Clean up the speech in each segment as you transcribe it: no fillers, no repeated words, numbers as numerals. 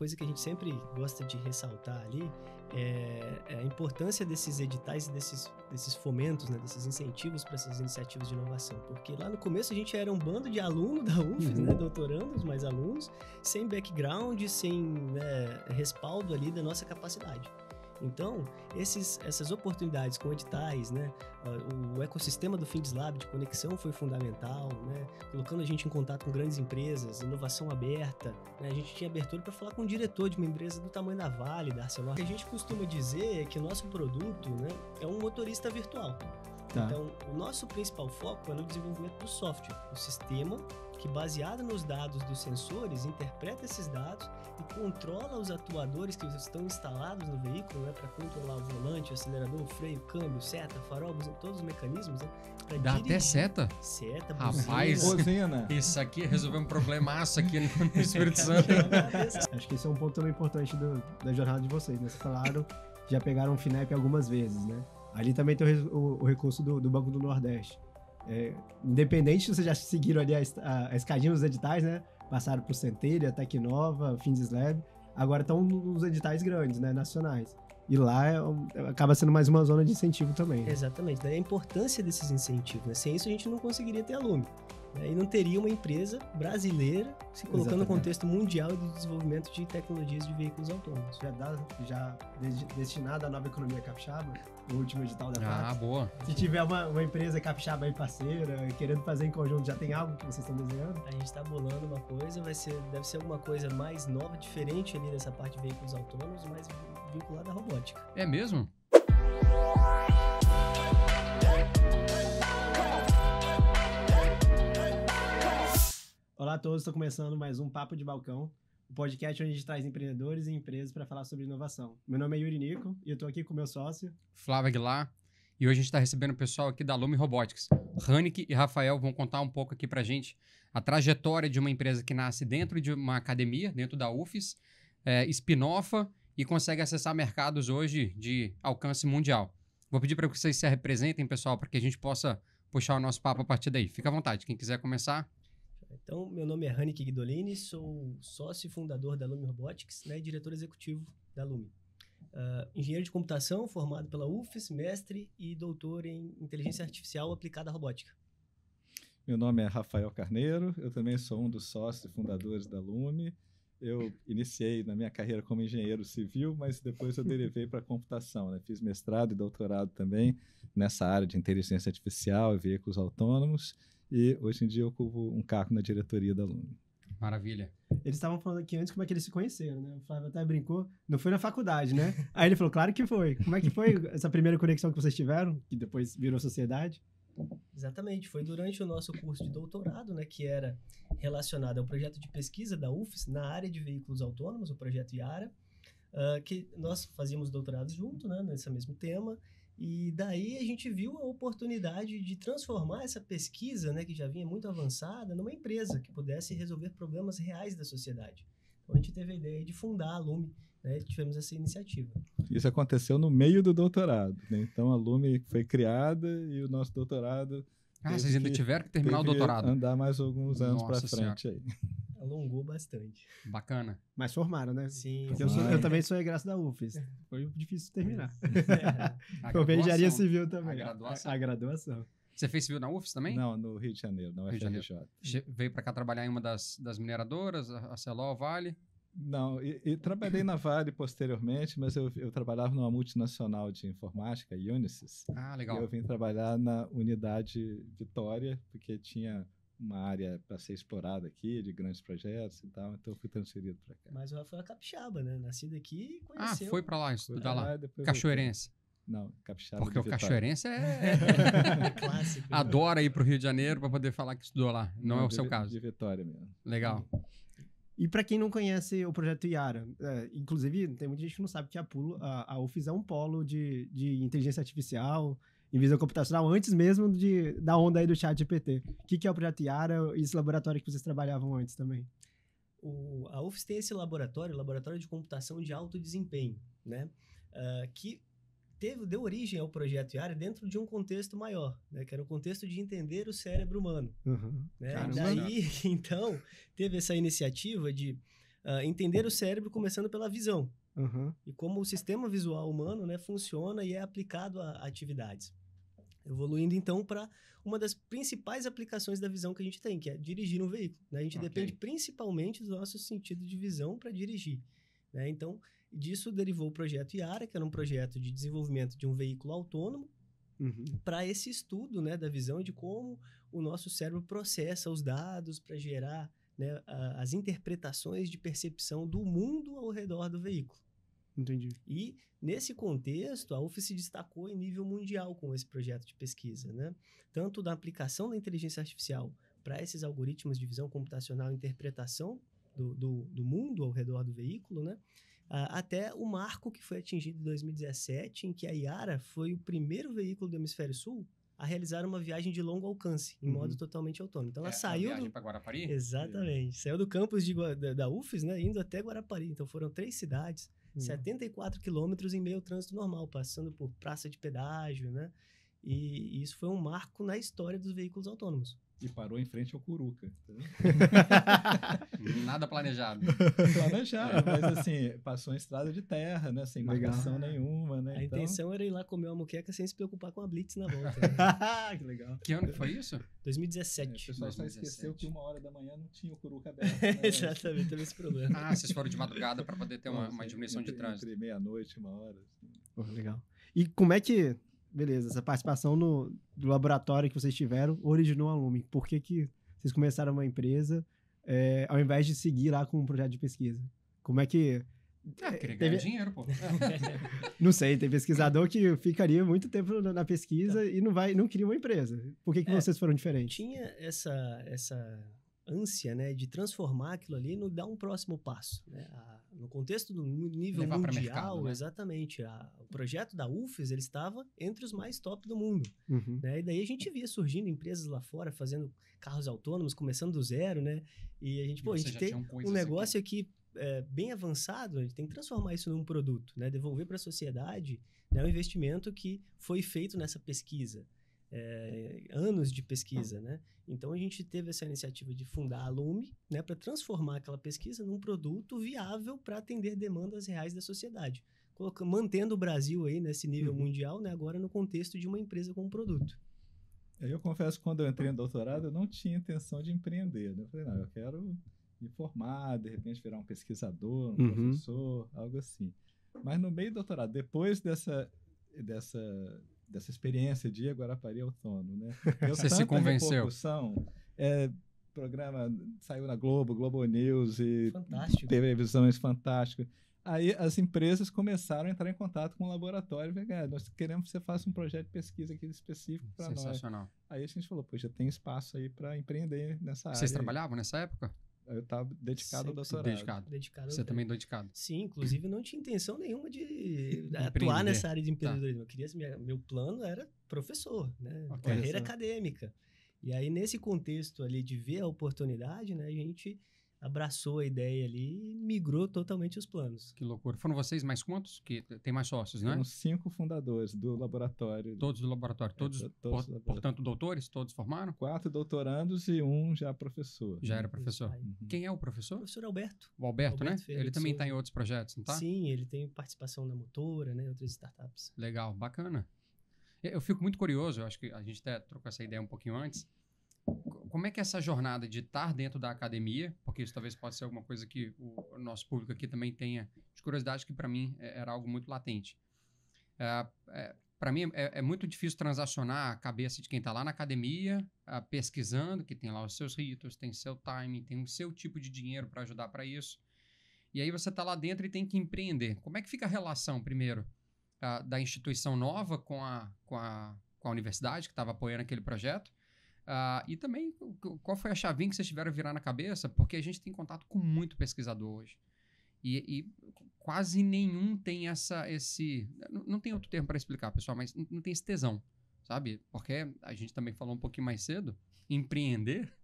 coisa que a gente sempre gosta de ressaltar ali é a importância desses editais e desses fomentos, né, desses incentivos para essas iniciativas de inovação. Porque lá no começo a gente era um bando de alunos da UFES, né, doutorandos, mais alunos, sem background, sem, né, respaldo ali da nossa capacidade. Então, essas oportunidades com editais, né, o ecossistema do FindesLab de conexão foi fundamental, né, colocando a gente em contato com grandes empresas, inovação aberta, né, a gente tinha abertura para falar com o diretor de uma empresa do tamanho da Vale, da Arcelor. O que a gente costuma dizer é que o nosso produto, né, é um motorista virtual. Tá. Então, o nosso principal foco é no desenvolvimento do software, o sistema que, baseado nos dados dos sensores, interpreta esses dados e controla os atuadores que estão instalados no veículo, né, para controlar o volante, o acelerador, o freio, o câmbio, seta, farol, todos os mecanismos, né, dá dirigir. Até seta? Seta, rapaz, buzina. Isso aqui resolveu um problemaço aqui no Espírito Santo. Acho que esse é um ponto também importante da jornada de vocês, né? Vocês falaram, já pegaram o FINEP algumas vezes, né? Ali também tem o recurso do Banco do Nordeste. Independente se vocês já seguiram ali a escadinha dos editais, né? Passaram por Centelha, Tecnova, FindesLab, agora estão nos editais grandes, né? Nacionais. E lá acaba sendo mais uma zona de incentivo também. Né? Exatamente, daí a importância desses incentivos, né? Sem isso a gente não conseguiria ter aluno. Né? E não teria uma empresa brasileira se colocando no contexto mundial de desenvolvimento de tecnologias de veículos autônomos. Já destinado à nova economia capixaba, o último edital da PAC. Ah, boa. Se tiver uma empresa capixaba aí parceira, querendo fazer em conjunto, já tem algo que vocês estão desenhando? A gente está bolando uma coisa, deve ser alguma coisa mais nova, diferente ali dessa parte de veículos autônomos, mas vinculada à robótica. É mesmo? Olá a todos, estou começando mais um Papo de Balcão, um podcast onde a gente traz empreendedores e empresas para falar sobre inovação. Meu nome é Yuri Nico e eu estou aqui com o meu sócio, Flávio Aguilar, e hoje a gente está recebendo o pessoal aqui da Lume Robotics. Hannick e Rafael vão contar um pouco aqui para a gente a trajetória de uma empresa que nasce dentro de uma academia, dentro da UFES, spin-offa e consegue acessar mercados hoje de alcance mundial. Vou pedir para que vocês se representem, pessoal, para que a gente possa puxar o nosso papo a partir daí. Fica à vontade, quem quiser começar. Então, meu nome é Hannick Guidolini, sou sócio e fundador da Lume Robotics, né, e diretor executivo da Lume. Engenheiro de computação, formado pela UFES, mestre e doutor em inteligência artificial aplicada à robótica. Meu nome é Rafael Carneiro, eu também sou um dos sócios e fundadores da Lume. Eu iniciei na minha carreira como engenheiro civil, mas depois eu derivei para computação, né? Fiz mestrado e doutorado também nessa área de inteligência artificial e veículos autônomos. E hoje em dia eu ocupo um cargo na diretoria da Lume. Maravilha. Eles estavam falando aqui antes como é que eles se conheceram, né? O Flávio até brincou, não foi na faculdade, né? Aí ele falou, claro que foi. Como é que foi essa primeira conexão que vocês tiveram, que depois virou sociedade? Exatamente, foi durante o nosso curso de doutorado, né, que era relacionado ao projeto de pesquisa da UFES na área de veículos autônomos, o projeto Yara, que nós fazíamos doutorado junto, né, nesse mesmo tema. E daí a gente viu a oportunidade de transformar essa pesquisa, né, que já vinha muito avançada, numa empresa que pudesse resolver problemas reais da sociedade. Então a gente teve a ideia de fundar a Lume, né, e tivemos essa iniciativa. Isso aconteceu no meio do doutorado, né? Então a Lume foi criada e o nosso doutorado... Vocês ainda tiveram que terminar o doutorado. Andar mais alguns anos para frente aí. Alongou bastante. Bacana. Mas formaram, né? Sim. Porque eu também sou egresso da UFES. Foi difícil terminar. Eu fiz engenharia civil também. A graduação. Você fez civil na UFES também? Não, no Rio de Janeiro, na UFRJ. Veio para cá trabalhar em uma das mineradoras, a Arcelor, Vale? Não, e trabalhei na Vale posteriormente, mas eu trabalhava numa multinacional de informática, Unisys. Ah, legal. E eu vim trabalhar na unidade Vitória, porque tinha uma área para ser explorada aqui, de grandes projetos e tal, então eu fui transferido para cá. Mas o Rafael é capixaba, né? Nascido aqui e conheceu. Foi para lá, estudar lá. Cachoeirense. Não, capixaba. Porque o cachoeirense clássico. Adora ir para o Rio de Janeiro para poder falar que estudou lá. Não é o seu caso. De Vitória mesmo. Legal. E para quem não conhece o projeto Yara, inclusive tem muita gente que não sabe que a UFES é um polo de inteligência artificial em visão computacional antes mesmo da onda aí do ChatGPT. O que é o projeto Yara e esse laboratório que vocês trabalhavam antes também? A UFES tem esse laboratório de computação de alto desempenho, né? Que deu origem ao projeto Yara dentro de um contexto maior, né? Que era o contexto de entender o cérebro humano. Uhum. Né? E daí, então, teve essa iniciativa de entender o cérebro começando pela visão. Uhum. E como o sistema visual humano, né, funciona e é aplicado a atividades. Evoluindo, então, para uma das principais aplicações da visão que a gente tem, que é dirigir um veículo. Né? A gente depende principalmente do nosso sentido de visão para dirigir. Né? Então, disso derivou o projeto Yara, que era um projeto de desenvolvimento de um veículo autônomo, para esse estudo, né, da visão e de como o nosso cérebro processa os dados para gerar, né, as interpretações de percepção do mundo ao redor do veículo. Entendi. E, nesse contexto, a UF se destacou em nível mundial com esse projeto de pesquisa, né? Tanto da aplicação da inteligência artificial para esses algoritmos de visão computacional e interpretação do mundo ao redor do veículo, né? Até o marco que foi atingido em 2017, em que a Yara foi o primeiro veículo do Hemisfério Sul a realizar uma viagem de longo alcance, em modo totalmente autônomo. Então, ela saiu viagem para Guarapari? Exatamente. Saiu do campus da UFES, né, indo até Guarapari. Então, foram 3 cidades, 74 quilômetros em meio ao trânsito normal, passando por praça de pedágio, né? E isso foi um marco na história dos veículos autônomos. E parou em frente ao Curuca. Nada planejado. Planejado, mas assim, passou em estrada de terra, né? Sem marcação nenhuma, né? A intenção era ir lá comer uma moqueca sem se preocupar com a blitz na volta. Né? Que legal. Que ano que foi isso? 2017. O pessoal só esqueceu que 1h da manhã não tinha o Curuca aberto. Né? Exatamente, teve esse problema. Ah, vocês foram de madrugada para poder ter uma diminuição de trânsito. Entre meia-noite, 1h. Assim. Pô, legal. E como é que... Beleza, essa participação do laboratório que vocês tiveram originou a Lume. Por que vocês começaram uma empresa ao invés de seguir lá com um projeto de pesquisa? Como é que... queria ganhar dinheiro, pô. Não sei, tem pesquisador que ficaria muito tempo na pesquisa e não cria uma empresa. Por que vocês foram diferentes? Tinha essa ânsia, né, de transformar aquilo ali no dar um próximo passo, né? No contexto do nível levar mundial, mercado, né? Exatamente. O projeto da UFES, ele estava entre os mais top do mundo. Né? E daí a gente via surgindo empresas lá fora fazendo carros autônomos, começando do zero, né? E a gente, a gente tem um negócio aqui bem avançado, a gente tem que transformar isso num produto, né? Devolver para a sociedade, né, o investimento que foi feito nessa pesquisa. Anos de pesquisa, né? Então, a gente teve essa iniciativa de fundar a Lume, né, para transformar aquela pesquisa num produto viável para atender demandas reais da sociedade. Mantendo o Brasil aí nesse nível mundial, né, agora no contexto de uma empresa com um produto. Eu confesso que quando eu entrei no doutorado, eu não tinha intenção de empreender. Né? Eu falei, não, eu quero me formar, de repente virar um pesquisador, um professor, algo assim. Mas no meio do doutorado, depois dessa experiência de Guarapari autônomo, né? Você se convenceu. Programa saiu na Globo News e fantástico. Televisões fantásticas. Aí as empresas começaram a entrar em contato com o laboratório e nós queremos que você faça um projeto de pesquisa aqui específico para nós. Sensacional. Aí a gente falou, já tem espaço aí para empreender nessa área. Vocês trabalhavam nessa época? Eu estava dedicado ao doutorado. Dedicado. Você também dedicado? Sim, inclusive eu não tinha intenção nenhuma de atuar nessa área de empreendedorismo. Meu plano era professor, né? Carreira acadêmica. E aí, nesse contexto ali de ver a oportunidade, né, a gente abraçou a ideia ali e migrou totalmente os planos. Que loucura. Foram vocês mais quantos? Que tem mais sócios, né? Foram 5 fundadores do laboratório. Todos do laboratório. Todos portanto, doutores? Todos formaram? 4 doutorandos e 1 já professor. Já era professor. Quem é o professor? O professor Alberto. O Alberto, né? Ele também está em outros projetos, não tá? Sim, ele tem participação na Motora, né? Outras startups. Legal, bacana. Eu fico muito curioso, eu acho que a gente até trocou essa ideia um pouquinho antes. Como é que é essa jornada de estar dentro da academia, porque isso talvez possa ser alguma coisa que o nosso público aqui também tenha de curiosidade, que para mim era algo muito latente. Para mim é muito difícil transacionar a cabeça de quem está lá na academia, pesquisando, que tem lá os seus ritos, tem seu timing, tem o seu tipo de dinheiro para ajudar para isso. E aí você está lá dentro e tem que empreender. Como é que fica a relação, primeiro, da instituição nova com a universidade que estava apoiando aquele projeto? E também, qual foi a chavinha que vocês tiveram a virar na cabeça? Porque a gente tem contato com muito pesquisador hoje. E quase nenhum tem esse... Não tem outro termo para explicar, pessoal, mas não tem esse tesão, sabe? Porque a gente também falou um pouquinho mais cedo, empreender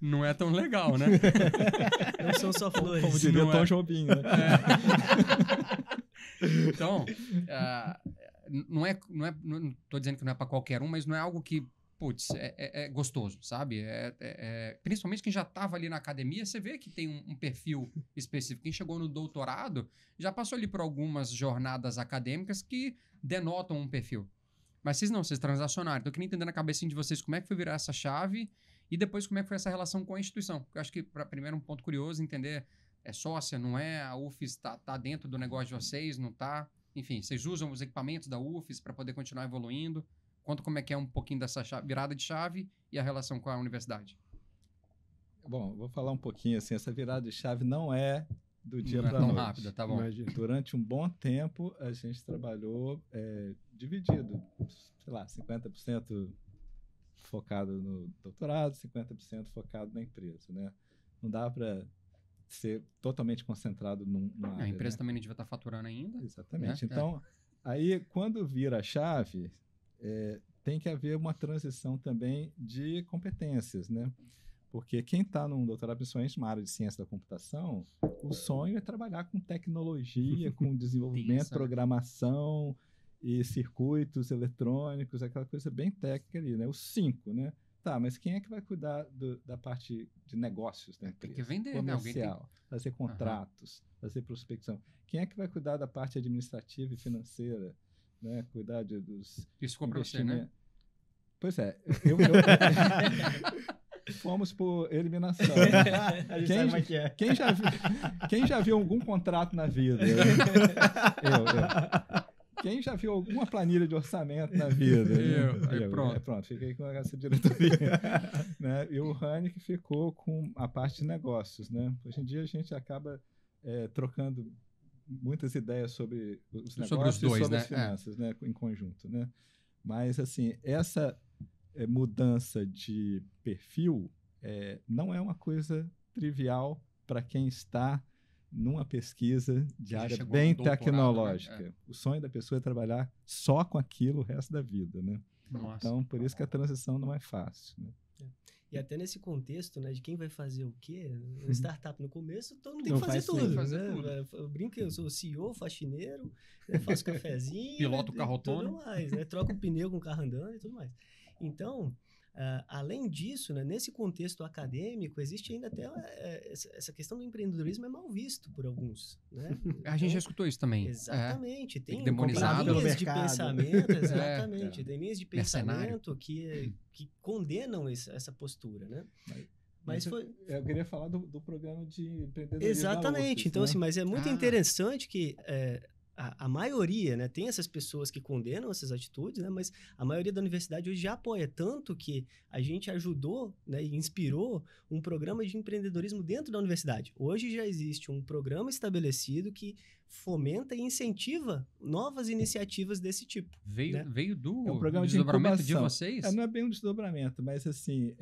não é tão legal, né? Não são só flores. Como diria o Tom Jobim, né? Então, não estou dizendo que não é para qualquer um, mas não é algo que putz, é gostoso, sabe? Principalmente quem já estava ali na academia, você vê que tem um perfil específico. Quem chegou no doutorado já passou ali por algumas jornadas acadêmicas que denotam um perfil. Mas vocês transacionaram. Então eu queria entender na cabecinha de vocês como é que foi virar essa chave e depois como é que foi essa relação com a instituição. Porque eu acho que, primeiro, um ponto curioso, entender, é sócia, não é? A UFES tá dentro do negócio de vocês, não tá? Enfim, vocês usam os equipamentos da UFES para poder continuar evoluindo. Conta como é que é um pouquinho dessa virada de chave e a relação com a universidade. Bom, vou falar um pouquinho assim, essa virada de chave não é do dia para a tão noite. rápida, tá bom. Durante um bom tempo, a gente trabalhou dividido, sei lá, 50% focado no doutorado, 50% focado na empresa, né? Não dá para ser totalmente concentrado numa área. A empresa né? também não devia estar faturando ainda. Exatamente. Né? Então, aí, quando vira a chave, tem que haver uma transição também de competências, né? Porque quem está num doutorado, principalmente numa área de ciência da computação, o sonho é trabalhar com tecnologia, com desenvolvimento, programação e circuitos eletrônicos, aquela coisa bem técnica ali, né? Os 5, né? Tá, mas quem é que vai cuidar da parte de negócios da empresa? Tem que vender, comercial, né? fazer contratos, fazer prospecção. Quem é que vai cuidar da parte administrativa e financeira? Né? Cuidar dos Isso ficou para você, né? Pois é. Fomos por eliminação. Quem já viu algum contrato na vida? Quem já viu alguma planilha de orçamento na vida? Pronto, fiquei com essa diretoria. Né? E o Hanek ficou com a parte de negócios. Né? Hoje em dia a gente acaba trocando muitas ideias sobre os negócios sobre os dois, e sobre as finanças, né? Em conjunto. Né? Mas, assim, essa mudança de perfil não é uma coisa trivial para quem está numa pesquisa de área bem tecnológica. Né? O sonho da pessoa é trabalhar só com aquilo o resto da vida, né? Nossa. Então, por isso que a transição não é fácil. Né? E até nesse contexto, né, de quem vai fazer o quê, startup no começo, todo mundo tem que fazer tudo. Né? Eu brinco que eu sou CEO, faxineiro, né, faço cafezinho, piloto carro autônomo, tudo mais, né? Troco o pneu com o carro andando e tudo mais. Então, além disso, né, nesse contexto acadêmico, existe ainda até essa questão do empreendedorismo é mal visto por algus. Né? A gente já escutou isso também. Exatamente. Tem demonizado linhas de pensamento, exatamente. Tem linhas de pensamento que condenam essa postura, né? Mas eu queria falar do programa de empreendedorismo. Exatamente. UFES, então, né? assim, mas é muito interessante que a maioria, né, tem essas pessoas que condenam essas atitudes, né, mas a maioria da universidade hoje já apoia, tanto que a gente ajudou, né, e inspirou um programa de empreendedorismo dentro da universidade. Hoje já existe um programa estabelecido que fomenta e incentiva novas iniciativas desse tipo. Veio do um programa desdobramento de vocês? Não é bem um desdobramento, mas assim,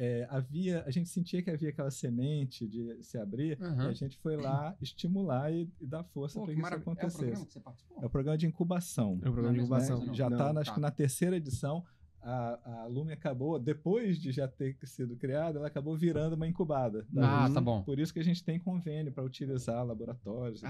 a gente sentia que havia aquela semente de se abrir, e a gente foi lá estimular e dar força para que isso acontecesse. É o programa que você participou? É o programa de incubação. É o programa de incubação. Né? Já está, acho que na 3ª edição. A Lume acabou, depois de já ter sido criada, ela acabou virando uma incubada. Tá bom. Por isso que a gente tem convênio para utilizar laboratórios,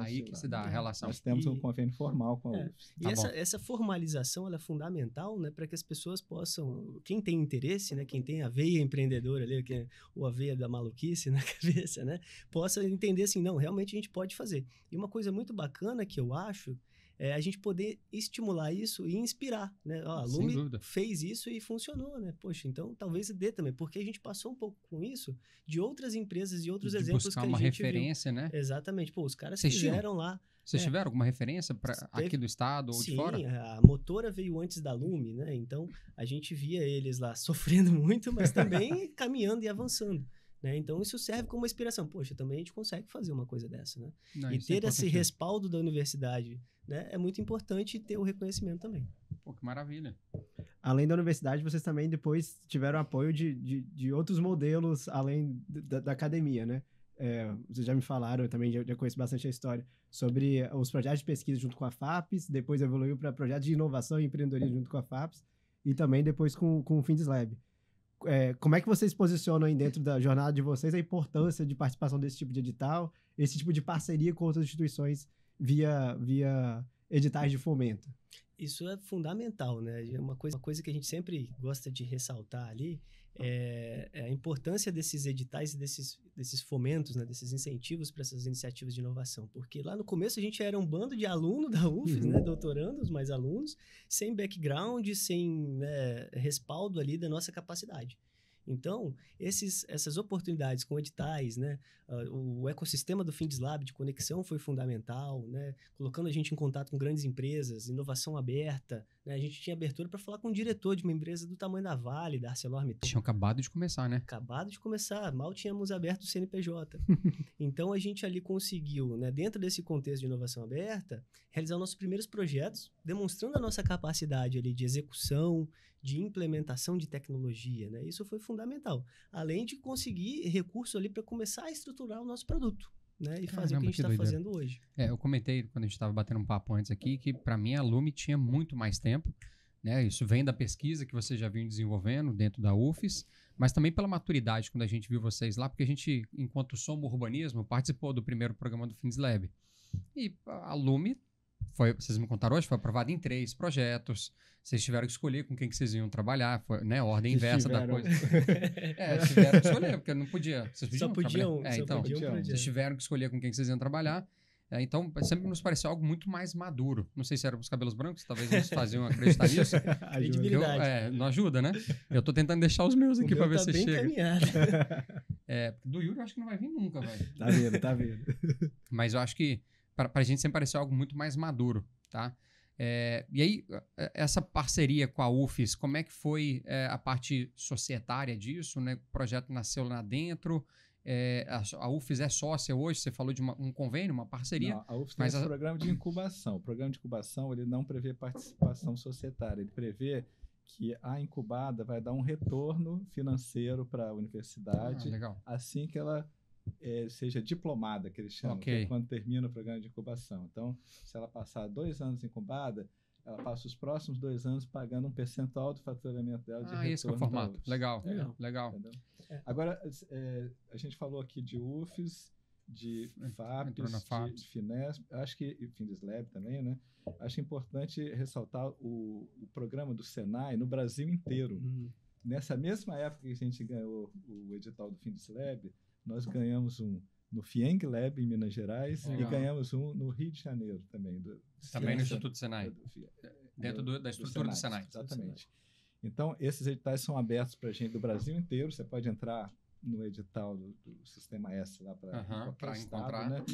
aí que se dá a relação. Nós temos um convênio formal com a UFES. E essa formalização ela é fundamental, né, para que as pessoas possam, quem tem interesse, né, quem tem a veia empreendedora ali, ou a veia da maluquice na cabeça, né, possa entender assim, não, realmente a gente pode fazer. E uma coisa muito bacana que eu acho é a gente poder estimular isso e inspirar, né? A Lume fez isso e funcionou, né? Poxa, então talvez dê também, porque a gente passou um pouco com isso de outras empresas e outros exemplos que a gente buscar uma referência, viu. Né? Exatamente. Pô, os caras fizeram lá. Vocês tiveram alguma referência aqui do estado ou de fora? Sim, a Motora veio antes da Lume, né? Então a gente via eles lá sofrendo muito, mas também caminhando e avançando. Né? Então, isso serve como uma inspiração. Poxa, também a gente consegue fazer uma coisa dessa, né? E ter esse respaldo da universidade, né? É muito importante ter o reconhecimento também. Pô, que maravilha. Além da universidade, vocês também depois tiveram apoio de outros modelos além da academia, né? Vocês já me falaram, eu também já conheço bastante a história, sobre os projetos de pesquisa junto com a FAPES, depois evoluiu para projetos de inovação e empreendedorismo junto com a FAPES, e também depois com o Findes Lab. Como é que vocês posicionam aí dentro da jornada de vocês a importância de participação desse tipo de edital, esse tipo de parceria com outras instituições via editais de fomento? Isso é fundamental, né? Uma coisa que a gente sempre gosta de ressaltar ali é a importância desses editais e desses fomentos, né? Desses incentivos para essas iniciativas de inovação. Porque lá no começo a gente era um bando de aluno da UFES, né? Doutorandos, mais alunos, sem background, sem, né, respaldo ali da nossa capacidade. Então, essas oportunidades com editais, né, o ecossistema do FindesLab de conexão foi fundamental, né, colocando a gente em contato com grandes empresas, inovação aberta, né, a gente tinha abertura para falar com um diretor de uma empresa do tamanho da Vale, da ArcelorMittal. Tinham acabado de começar, né? Acabado de começar, mal tínhamos aberto o CNPJ. Então, a gente ali conseguiu, né, dentro desse contexto de inovação aberta, realizar nossos primeiros projetos, demonstrando a nossa capacidade ali de execução, de implementação de tecnologia, né? Isso foi fundamental. Além de conseguir recurso ali para começar a estruturar o nosso produto, né? E fazer o que a gente está fazendo hoje. Eu comentei quando a gente estava batendo um papo antes aqui que para mim a Lume tinha muito mais tempo, né? Isso vem da pesquisa que vocês já vinham desenvolvendo dentro da UFES, mas também pela maturidade quando a gente viu vocês lá, porque a gente, enquanto Soma Urbanismo, participou do primeiro programa do FindesLab. E a Lume vocês me contaram hoje, foi aprovado em 3 projetos. Vocês tiveram que escolher com quem que vocês iam trabalhar, foi, né? Ordem inversa da coisa. Tiveram que escolher, porque não podia. Vocês podiam podiam. Vocês tiveram que escolher com quem que vocês iam trabalhar. Então, sempre nos pareceu algo muito mais maduro. Não sei se era os cabelos brancos, talvez eles faziam acreditar nisso. Credibilidade. Não ajuda, né? Eu tô tentando deixar os meus aqui para ver se chega. Caminhado. Do Yuri eu acho que não vai vir nunca, velho. Tá vendo. Mas eu acho que para a gente sempre pareceu algo muito mais maduro, tá? E aí, essa parceria com a UFES, como é que foi a parte societária disso, né? O projeto nasceu lá dentro, a UFES é sócia hoje, você falou de um convênio, uma parceria? Não, a UFES tem esse programa de incubação. O programa de incubação, ele não prevê participação societária, ele prevê que a incubada vai dar um retorno financeiro para a universidade assim que ela seja diplomada, que eles chamam, que é quando termina o programa de incubação. Então, se ela passar 2 anos incubada, ela passa os próximos 2 anos pagando um percentual do faturamento dela de retorno. Esse que é o formato. Legal. Agora, a gente falou aqui de UFES, de FAPES, de Finesp, acho que e FindesLab também, né? Acho importante ressaltar o programa do Senai no Brasil inteiro. Nessa mesma época que a gente ganhou o edital do FindesLab, nós ganhamos no FIENG Lab, em Minas Gerais, e ganhamos um no Rio de Janeiro também. Também no Instituto Senai. Dentro da estrutura do Senai. Exatamente. Então, esses editais são abertos para a gente do Brasil inteiro. Você pode entrar no edital do Sistema S lá para qualquer estado, né?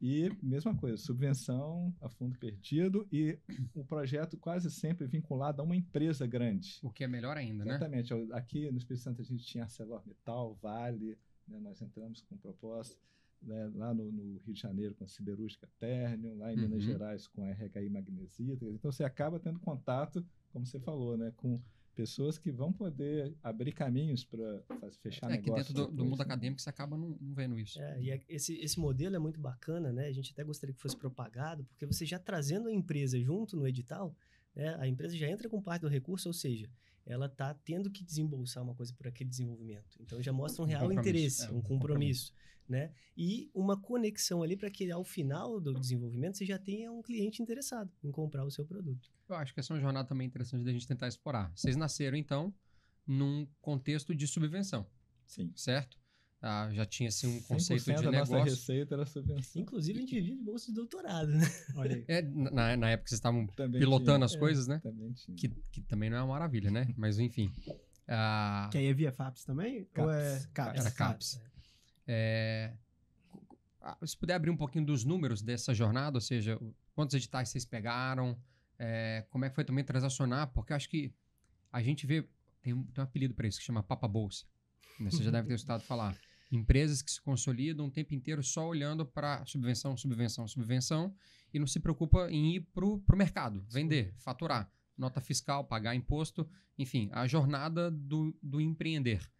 E, mesma coisa, subvenção a fundo perdido e o projeto quase sempre vinculado a uma empresa grande. O que é melhor ainda, Exatamente. Né? Aqui no Espírito Santo a gente tinha ArcelorMittal, Vale, né? Nós entramos com proposta, né? Lá no Rio de Janeiro com a Siderúrgica Ternium, lá em Minas Gerais com a RHI Magnesita. Então você acaba tendo contato, como você falou, né? Com pessoas que vão poder abrir caminhos para fechar negócio. Aqui dentro do mundo acadêmico você acaba não vendo isso. E esse modelo é muito bacana, né? A gente até gostaria que fosse propagado, porque você já trazendo a empresa junto no edital, né? A empresa já entra com parte do recurso, ou seja, ela está tendo que desembolsar uma coisa por aquele desenvolvimento. Então, já mostra um real interesse, um compromisso, né? E uma conexão ali para que, ao final do desenvolvimento, você já tenha um cliente interessado em comprar o seu produto. Eu acho que essa é uma jornada também interessante da gente tentar explorar. Vocês nasceram, então, num contexto de subvenção. Sim. Certo? Já tinha, assim, um conceito de negócio. A nossa receita era subvenção. Inclusive, a gente vivia de bolsa de doutorado, né? Olha aí. Na época vocês estavam pilotando as coisas, né? Também tinha. Que também não é uma maravilha, né? Mas, enfim. Que aí é via FAPES também? CAPES. Ou é CAPES? Era CAPES. Se puder abrir um pouquinho dos números dessa jornada, ou seja, quantos editais vocês pegaram, como é que foi também transacionar, porque eu acho que a gente vê, tem um apelido para isso, que chama Papa Bolsa. Você já deve ter escutado falar. Empresas que se consolidam o tempo inteiro só olhando para subvenção e não se preocupa em ir para o mercado, vender, faturar, nota fiscal, pagar imposto, enfim, a jornada do empreender.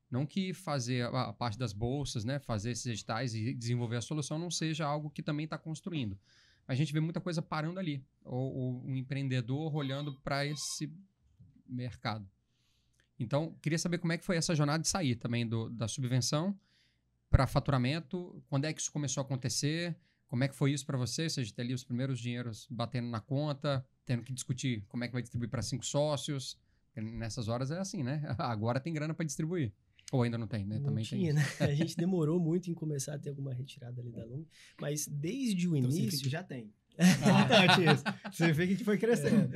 Não que fazer a parte das bolsas, né, fazer esses editais e desenvolver a solução não seja algo que também está construindo. A gente vê muita coisa parando ali, ou um empreendedor olhando para esse mercado. Então, queria saber como é que foi essa jornada de sair também da subvenção para faturamento, quando é que isso começou a acontecer, como é que foi isso para você, ou seja, ter ali os primeiros dinheiros batendo na conta, tendo que discutir como é que vai distribuir para 5 sócios. Nessas horas é assim, né? Agora tem grana para distribuir. Ou ainda não tem, né? Não Também tinha, tem né? A gente demorou muito em começar a ter alguma retirada ali da Lume, mas desde o Então, significa início... que já tem. Importante isso. Você vê que a gente foi crescendo.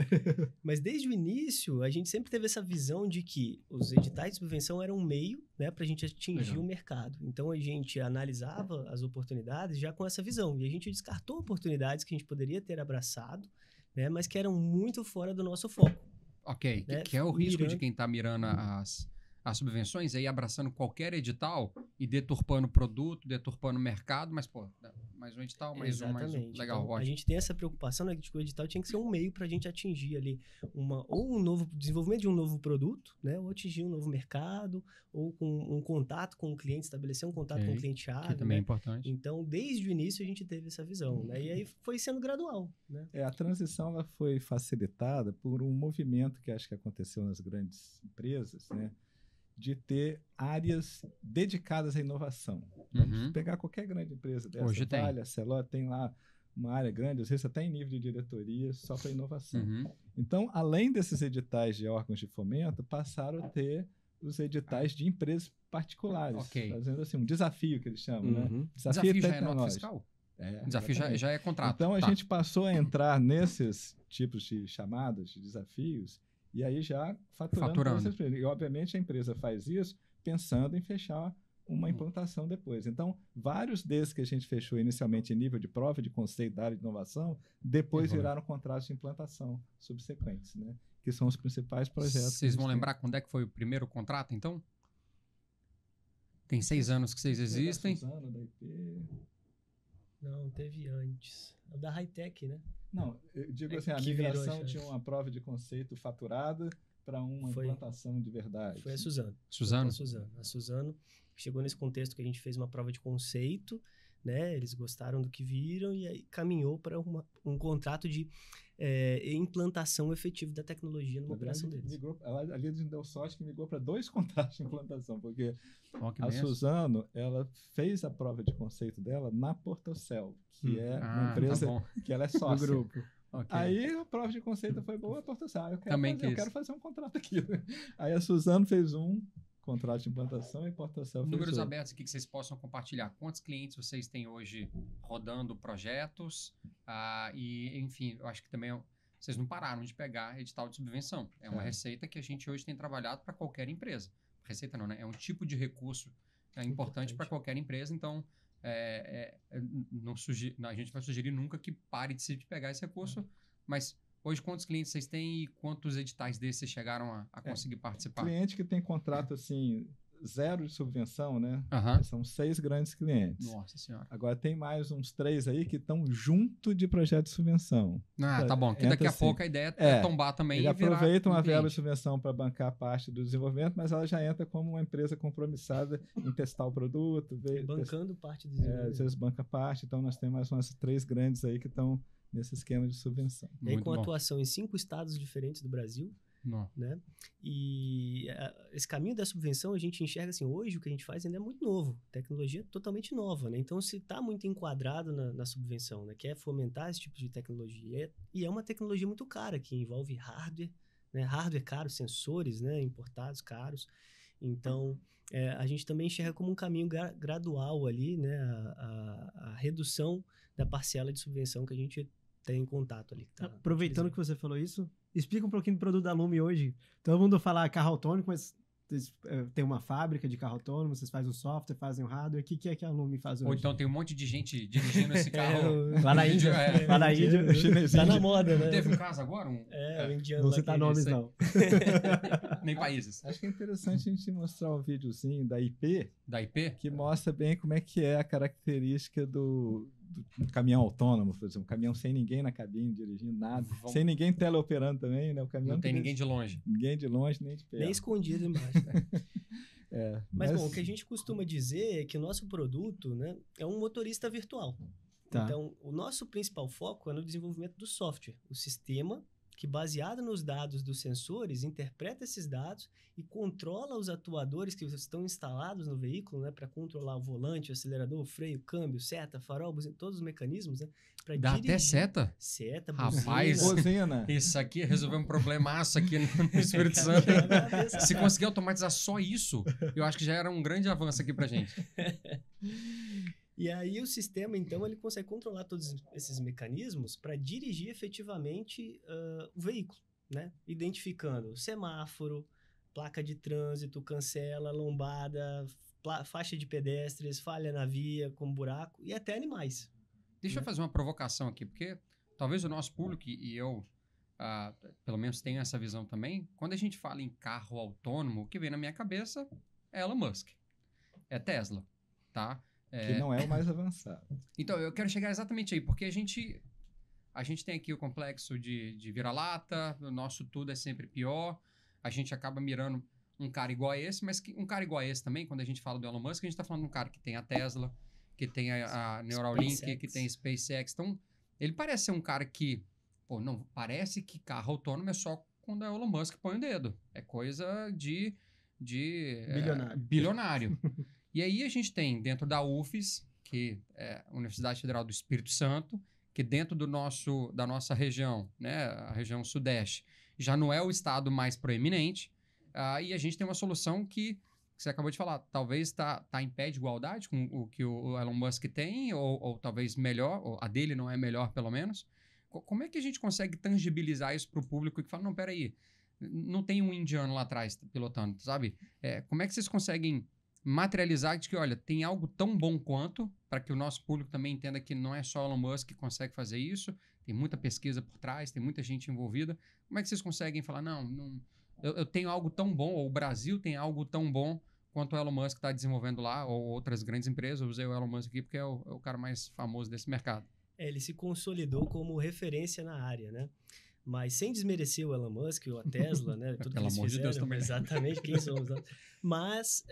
Mas desde o início, a gente sempre teve essa visão de que os editais de subvenção eram um meio, né, para a gente atingir Legal. o mercado. Então, a gente analisava as oportunidades já com essa visão. E a gente descartou oportunidades que a gente poderia ter abraçado, né, mas que eram muito fora do nosso foco. Ok, Né? que é o risco de Mirando- quem está mirando as subvenções, aí abraçando qualquer edital e deturpando o produto, deturpando o mercado, mas, pô, mais um edital, mais um. Exatamente. Legal, Então, a ótimo. gente tem essa preocupação, né, que tipo, o edital tinha que ser um meio para a gente atingir ali ou um novo desenvolvimento de um novo produto, né, ou atingir um novo mercado, ou com um contato com o cliente, estabelecer um contato com Ok, o cliente-chave. Que também é né? importante. Então, desde o início, a gente teve essa visão, né? E aí foi sendo gradual, né? A transição ela foi facilitada por um movimento que acho que aconteceu nas grandes empresas, né, de ter áreas dedicadas à inovação. Uhum. Pegar qualquer grande empresa dessa, Hoje tem. Vale, a Celor, tem lá uma área grande, às vezes até em nível de diretoria, só para inovação. Uhum. Então, além desses editais de órgãos de fomento, passaram a ter os editais de empresas particulares, Ok. fazendo assim um desafio que eles chamam, né? Uhum. Desafio já é nota tecnológico. fiscal? É, Desafio exatamente. já é contrato. Então, a Tá. gente passou a entrar nesses tipos de chamadas, de desafios, e aí já faturando. Faturando. Todas as empresas. E, obviamente, a empresa faz isso pensando em fechar uma implantação depois. Então, vários desses que a gente fechou inicialmente em nível de prova de conceito da área de inovação, depois Uhum. viraram contratos de implantação subsequentes, né? Que são os principais projetos. que a Vocês gente vão tem. lembrar quando é que foi o primeiro contrato, então? Tem 6 anos que vocês existem. Da Suzano, da IP. Não, teve antes. O da Hightech, né? Não, eu digo assim, a Que virou migração essa- de uma prova de conceito faturada para uma Foi. implantação de verdade. Foi a Suzano. Suzano? A Suzano chegou nesse contexto que a gente fez uma prova de conceito, né? Eles gostaram do que viram e aí caminhou para um contrato de implantação efetiva da tecnologia numa Na verdade, operação deles. migrou, ali a gente deu sorte que migrou para 2 contratos de implantação, porque Ó, que a benção. Suzano, ela fez a prova de conceito dela na Portocel, que é uma Ah, empresa tá bom. que ela é Do sócia. grupo. Ok. Aí a prova de conceito foi boa, a Portocel. Eu quero, Também fazer, eu quis. quero fazer um contrato aqui. Aí a Suzano fez um contrato de implantação e a Portocel fez Números outro. abertos aqui que vocês possam compartilhar. Quantos clientes vocês têm hoje rodando projetos? E, enfim, eu acho que também vocês não pararam de pegar edital de subvenção. É uma É. receita que a gente hoje tem trabalhado para qualquer empresa. Receita não, né? É um tipo de recurso importante para qualquer empresa. Então, a gente vai sugerir nunca que pare de pegar esse recurso. Mas hoje, quantos clientes vocês têm e quantos editais desses vocês chegaram a conseguir participar? Cliente que tem contrato assim, zero de subvenção, né? Aham. São 6 grandes clientes. Nossa Senhora. Agora tem mais uns 3 aí que estão junto de projeto de subvenção. Tá bom. Que Entra daqui a assim. pouca a ideia é tombar também Ele e virar aproveita uma um verba de cliente. subvenção para bancar parte do desenvolvimento, mas ela já entra como uma empresa compromissada em testar o produto, Bancando parte do às desenvolvimento. vezes banca parte. Então nós temos mais umas 3 grandes aí que estão nesse esquema de subvenção. E aí, Muito com bom. atuação em 5 estados diferentes do Brasil, Não. né? E esse caminho da subvenção a gente enxerga assim, hoje o que a gente faz ainda é muito novo, tecnologia totalmente nova, né? Então se está muito enquadrado na subvenção, né? Quer fomentar esse tipo de tecnologia e é uma tecnologia muito cara que envolve hardware, né? Hardware caro, sensores, né? Importados caros. Então a gente também enxerga como um caminho gradual ali, né? A redução da parcela de subvenção que a gente tem em contato ali. Tá Aproveitando utilizando. que você falou isso, explica um pouquinho do produto da Lume hoje. Todo mundo fala carro autônomo, mas vocês tem uma fábrica de carro autônomo, vocês fazem o software, fazem o hardware. O que é que a Lume faz hoje? Ou então tem um monte de gente dirigindo esse carro. Lá na Índia, lá na Índia. O chinesinho Tá na de- moda, né? Teve um caso agora? O indiano Não lá citar que- nomes, sei. não. Nem países. Acho que é interessante a gente mostrar um videozinho da IP Da IP? que mostra bem como é que é a característica do caminhão autônomo, por exemplo, um caminhão sem ninguém na cabine dirigindo nada, Vamos- sem ninguém teleoperando também, né? O caminhão Não tem que ninguém de longe. ninguém de longe nem de perto. Nem escondido embaixo. Mas, bom, o que a gente costuma dizer é que o nosso produto, né, é um motorista virtual. Tá. Então, o nosso principal foco é no desenvolvimento do software, o sistema que, baseado nos dados dos sensores, interpreta esses dados e controla os atuadores que estão instalados no veículo, né, para controlar o volante, o acelerador, o freio, o câmbio, seta, farol, buzina, todos os mecanismos, né, para Dá dirigir. até seta? Seta, Rapaz, Buzina. Isso aqui resolveu um problemaço aqui no Espírito Santo. Se conseguir automatizar só isso, eu acho que já era um grande avanço aqui pra gente. E aí o sistema, então, ele consegue controlar todos esses mecanismos para dirigir efetivamente o veículo, né? Identificando semáforo, placa de trânsito, cancela, lombada, faixa de pedestres, falha na via, com buraco e até animais. Deixa eu fazer uma provocação aqui, porque talvez o nosso público e eu, pelo menos, tenha essa visão também. Quando a gente fala em carro autônomo, o que vem na minha cabeça é Elon Musk, é Tesla, tá? Que não é o mais avançado. Então, eu quero chegar exatamente aí, porque a gente tem aqui o complexo de vira-lata, o nosso tudo é sempre pior, a gente acaba mirando um cara igual a esse, mas um cara igual a esse também, quando a gente fala do Elon Musk, a gente está falando de um cara que tem a Tesla, que tem a Neuralink, SpaceX. que tem SpaceX. Então, ele parece ser um cara que, não, parece que carro autônomo é só quando o Elon Musk põe o dedo. É coisa de bilionário. E aí a gente tem dentro da UFES, que é a Universidade Federal do Espírito Santo, que dentro da nossa região, né, a região sudeste, já não é o estado mais proeminente, e a gente tem uma solução que você acabou de falar, talvez está em pé de igualdade com o que o Elon Musk tem, ou talvez melhor, ou a dele não é melhor pelo menos. Como é que a gente consegue tangibilizar isso para o público que fala, não, peraí, não tem um indiano lá atrás pilotando, sabe? Como é que vocês conseguem materializar de que, olha, tem algo tão bom quanto, para que o nosso público também entenda que não é só Elon Musk que consegue fazer isso, tem muita pesquisa por trás, tem muita gente envolvida. Como é que vocês conseguem falar, não eu tenho algo tão bom, ou o Brasil tem algo tão bom quanto o Elon Musk está desenvolvendo lá, ou outras grandes empresas? Eu usei o Elon Musk aqui porque é o cara mais famoso desse mercado. Ele se consolidou como referência na área, né? Mas sem desmerecer o Elon Musk ou a Tesla, né? Tudo que Pelo eles amor de fizeram, Deus também. exatamente, quem somos nós. Mas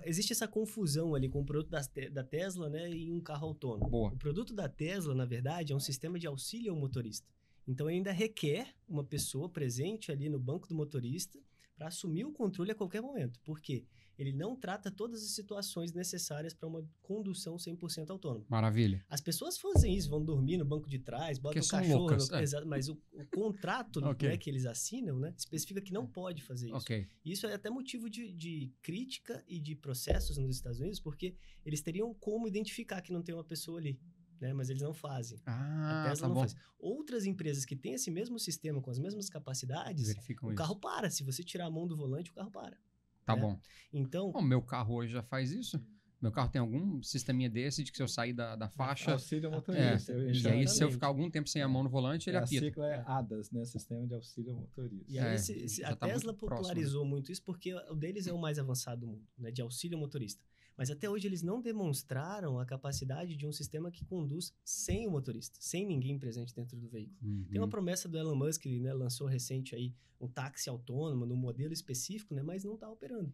existe essa confusão ali com o produto da Tesla, né, e um carro autônomo. Boa. O produto da Tesla, na verdade, é um sistema de auxílio ao motorista. Então, ainda requer uma pessoa presente ali no banco do motorista para assumir o controle a qualquer momento. Por quê? Ele não trata todas as situações necessárias para uma condução 100% autônoma. Maravilha. As pessoas fazem isso, vão dormir no banco de trás, botam o são cachorro... loucas, Exato, mas o contrato Ok. né, que eles assinam, né, especifica que não pode fazer isso. Ok. Isso é até motivo de crítica e de processos nos Estados Unidos, porque eles teriam como identificar que não tem uma pessoa ali, né, mas eles não fazem. A Tesla não faz. Outras empresas que têm esse mesmo sistema, com as mesmas capacidades, Verificam o isso. carro para. Se você tirar a mão do volante, o carro para. Tá né? bom. Então... O meu carro hoje já faz isso. Meu carro tem algum sisteminha desse de que se eu sair da faixa... Auxílio motorista. E aí, se eu Exatamente. ficar algum tempo sem a mão no volante, ele A apita. sigla é ADAS, né? Sistema de Auxílio Motorista. E aí já a tá Tesla muito próximo, popularizou muito isso porque o deles é o mais avançado do mundo, né, de auxílio motorista. Mas até hoje eles não demonstraram a capacidade de um sistema que conduz sem o motorista, sem ninguém presente dentro do veículo. Uhum. Tem uma promessa do Elon Musk, né, lançou recente aí um táxi autônomo no modelo específico, né, mas não está operando.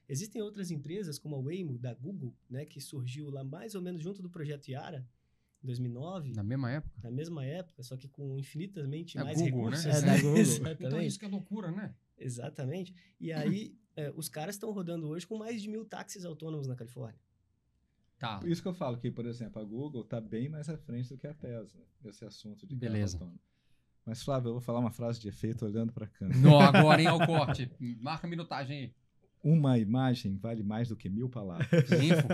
Existem outras empresas, como a Waymo, da Google, né, que surgiu lá mais ou menos junto do projeto Yara, em 2009. Na mesma época? Na mesma época, só que com infinitamente É mais Google, recursos. né? É da Google. Exatamente. Então isso que é loucura, né? Exatamente. E aí, os caras estão rodando hoje com mais de 1.000 táxis autônomos na Califórnia. Tá. Por isso que eu falo que, por exemplo, a Google está bem mais à frente do que a Tesla, nesse assunto de carro Beleza. autônomo. Mas, Flávio, eu vou falar uma frase de efeito olhando para a câmera. Não, agora, hein, ao corte. Marca a minutagem aí. Uma imagem vale mais do que 1000 palavras. Info.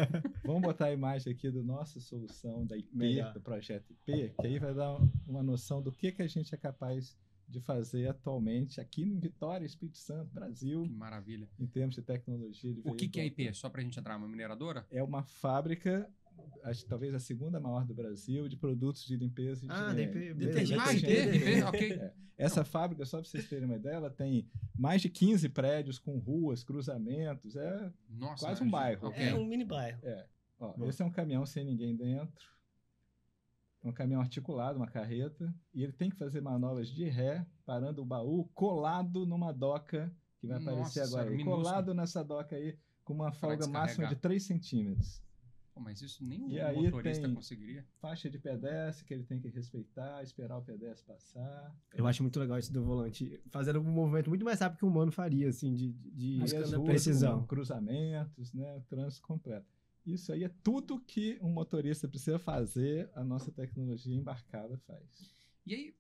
Vamos botar a imagem aqui da nossa solução da IP, Melhor. do projeto IP, que aí vai dar uma noção do que a gente é capaz de fazer atualmente aqui em Vitória, Espírito Santo, Brasil, Que maravilha. em termos de tecnologia de O que é veículo. IP? Só pra gente entrar, uma mineradora? É uma fábrica, acho que talvez a segunda maior do Brasil, de produtos de limpeza e Ah, higiene. detergente. Ah, IP, ok. Essa fábrica, só para vocês terem uma ideia, ela tem mais de 15 prédios com ruas, cruzamentos, Nossa. quase um bairro. Ok. É um mini bairro. Ó, Bom. esse é um caminhão sem ninguém dentro, um caminhão articulado, uma carreta, e ele tem que fazer manobras de ré, parando o baú, colado numa doca, que vai Nossa aparecer agora senhora, aí, minúsculo. colado nessa doca aí, com uma folga descarregar. máxima de 3 centímetros. Pô, mas isso nem E o aí motorista tem- conseguiria. Faixa de pedestre que ele tem que respeitar, esperar o pedestre passar. Eu acho muito legal isso do volante, fazendo um movimento muito mais rápido que um humano faria, assim, de Aí as buscando a ruas precisão. com cruzamentos, né, trânsito completo. Isso aí é tudo que um motorista precisa fazer, a nossa tecnologia embarcada faz. E aí,